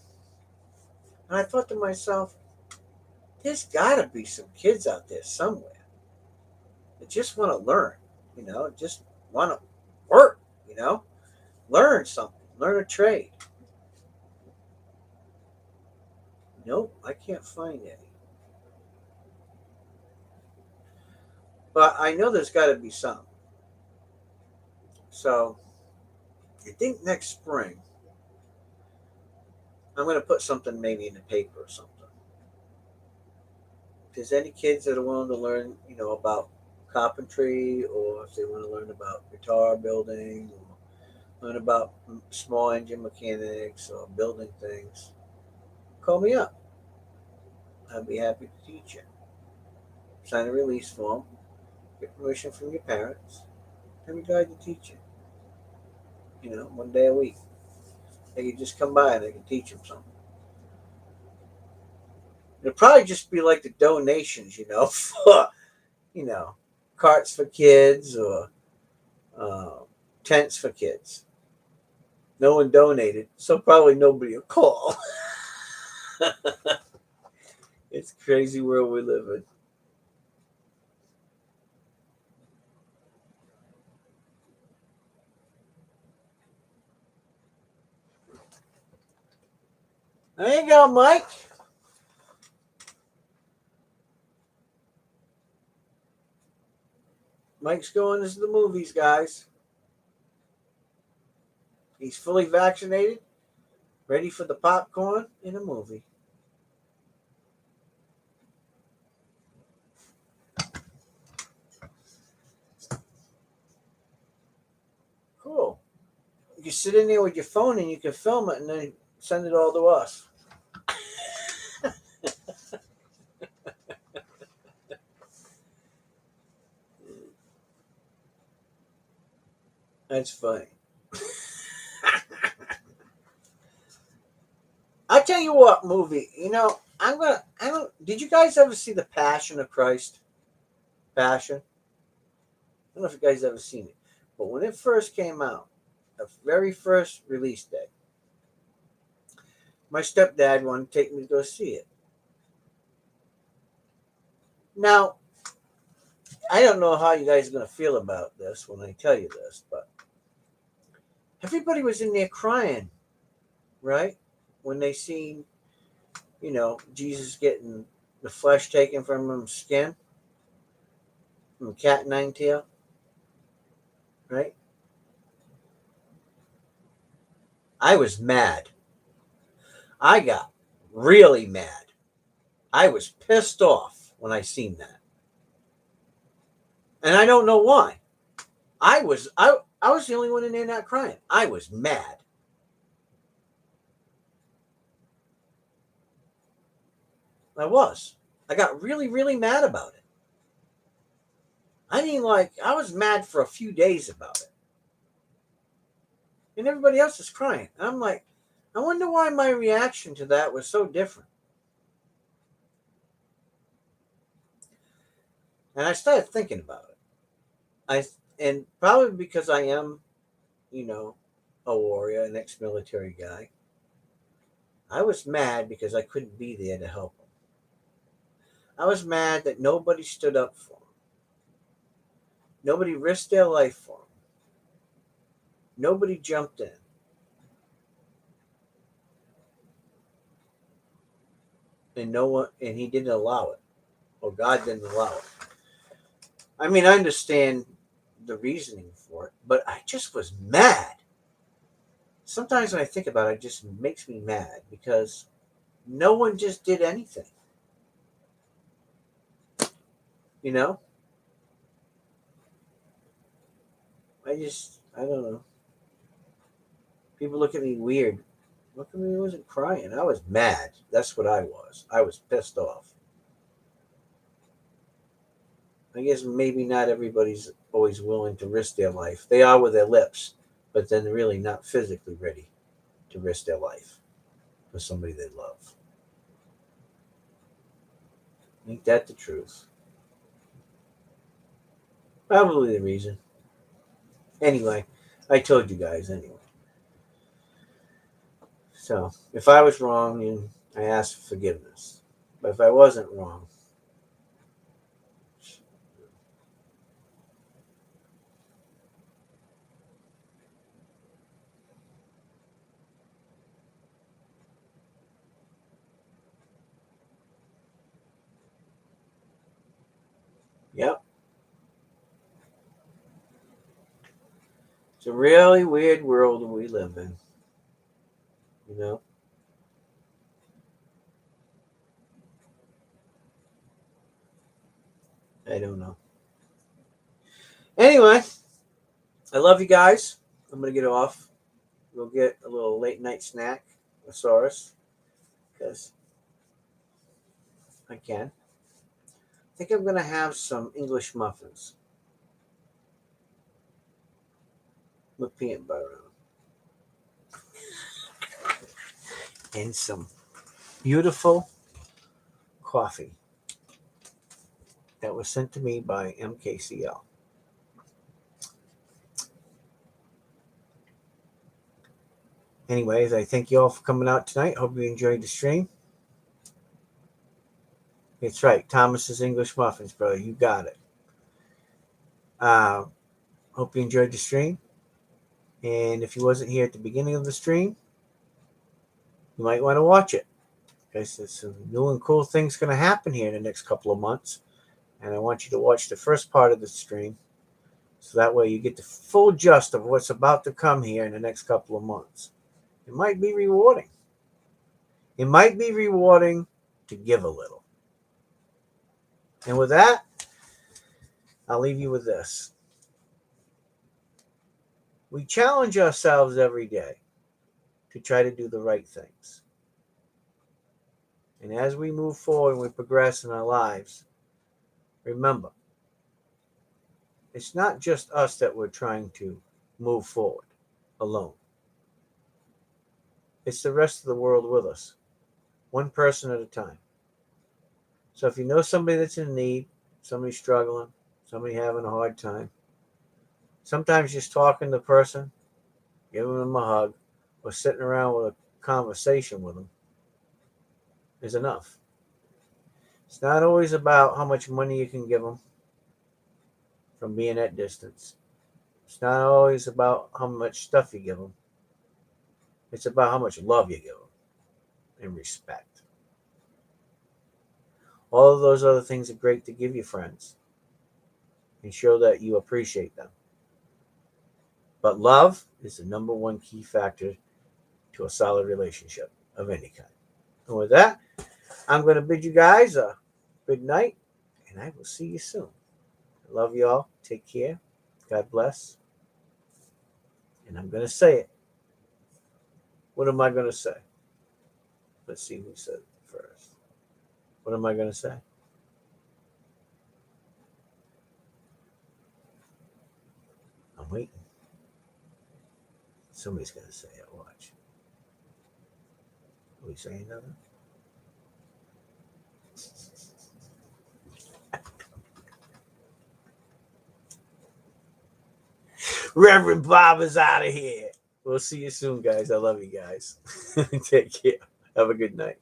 And I thought to myself, there's got to be some kids out there somewhere that just want to learn, just want to work, learn something, learn a trade. Nope, I can't find any. But I know there's got to be some. So I think next spring I'm going to put something maybe in the paper or something. If there's any kids that are willing to learn, about carpentry, or if they want to learn about guitar building, or learn about small engine mechanics or building things, call me up. I'd be happy to teach you. Sign a release form, get permission from your parents, and be glad to teach you. 1 day a week. They can just come by and I can teach them something. It'll probably just be like the donations, for, carts for kids or tents for kids. No one donated, so probably nobody will call. It's a crazy world we live in. There you go, Mike. Mike's going to the movies, guys. He's fully vaccinated, ready for the popcorn in a movie. Cool. You can sit in there with your phone and you can film it and then send it all to us. That's funny. I tell you what, movie. I don't. Did you guys ever see the Passion of Christ? Passion. I don't know if you guys ever seen it, but when it first came out, the very first release day, My stepdad wanted to take me to go see it. Now, I don't know how you guys are going to feel about this when I tell you this, but everybody was in there crying, right? When they seen, Jesus getting the flesh taken from him, skin, from cat nine tail, right? I was mad. I got really mad. I was pissed off when I seen that. And I don't know why. I was the only one in there not crying. I was mad. I was. I got really, really mad about it. I mean, like, I was mad for a few days about it. And everybody else is crying. And I'm like, I wonder why my reaction to that was so different. And I started thinking about it. And probably because I am, you know, a warrior, an ex-military guy. I was mad because I couldn't be there to help him. I was mad that nobody stood up for him. Nobody risked their life for him. Nobody jumped in. And no one and he didn't allow it. Or God didn't allow it. I mean, I understand the reasoning for it, but I just was mad. Sometimes when I think about it, it just makes me mad because no one just did anything. You know? I don't know. People look at me weird. Look at me, I wasn't crying. I was mad. That's what I was. I was pissed off. I guess maybe not everybody's always willing to risk their life. They are with their lips, but then they're really not physically ready to risk their life for somebody they love. Ain't that the truth? Probably the reason. Anyway, I told you guys anyway. So if I was wrong, then I ask for forgiveness. But if I wasn't wrong, yep. It's a really weird world we live in. You know? I don't know. Anyway, I love you guys. I'm gonna get off. We'll get a little late night snack, a Saurus, because I can. I think I'm gonna have some English muffins with peanut butter and some beautiful coffee that was sent to me by MKCL. Anyways, I thank you all for coming out tonight. Hope you enjoyed the stream. That's right, Thomas's English Muffins, brother. You got it. Uh, Hope you enjoyed the stream. And if you wasn't here at the beginning of the stream, you might want to watch it. Because there's some new and cool things going to happen here in the next couple of months. And I want you to watch the first part of the stream. So that way you get the full gist of what's about to come here in the next couple of months. It might be rewarding. It might be rewarding to give a little. And with that, I'll leave you with this. We challenge ourselves every day to try to do the right things. And as we move forward and we progress in our lives, remember, it's not just us that we're trying to move forward alone. It's the rest of the world with us, one person at a time. So if you know somebody that's in need, somebody struggling, somebody having a hard time, sometimes just talking to the person, giving them a hug, or sitting around with a conversation with them is enough. It's not always about how much money you can give them from being at distance. It's not always about how much stuff you give them. It's about how much love you give them and respect. All of those other things are great to give your friends and show that you appreciate them. But love is the number one key factor to a solid relationship of any kind. And with that, I'm going to bid you guys a good night, and I will see you soon. I love you all. Take care. God bless. And I'm going to say it. What am I going to say? Let's see who said it first. What am I going to say? I'm waiting. Somebody's going to say it. Watch. Are we saying nothing? Reverend Bob is out of here. We'll see you soon, guys. I love you guys. Take care. Have a good night.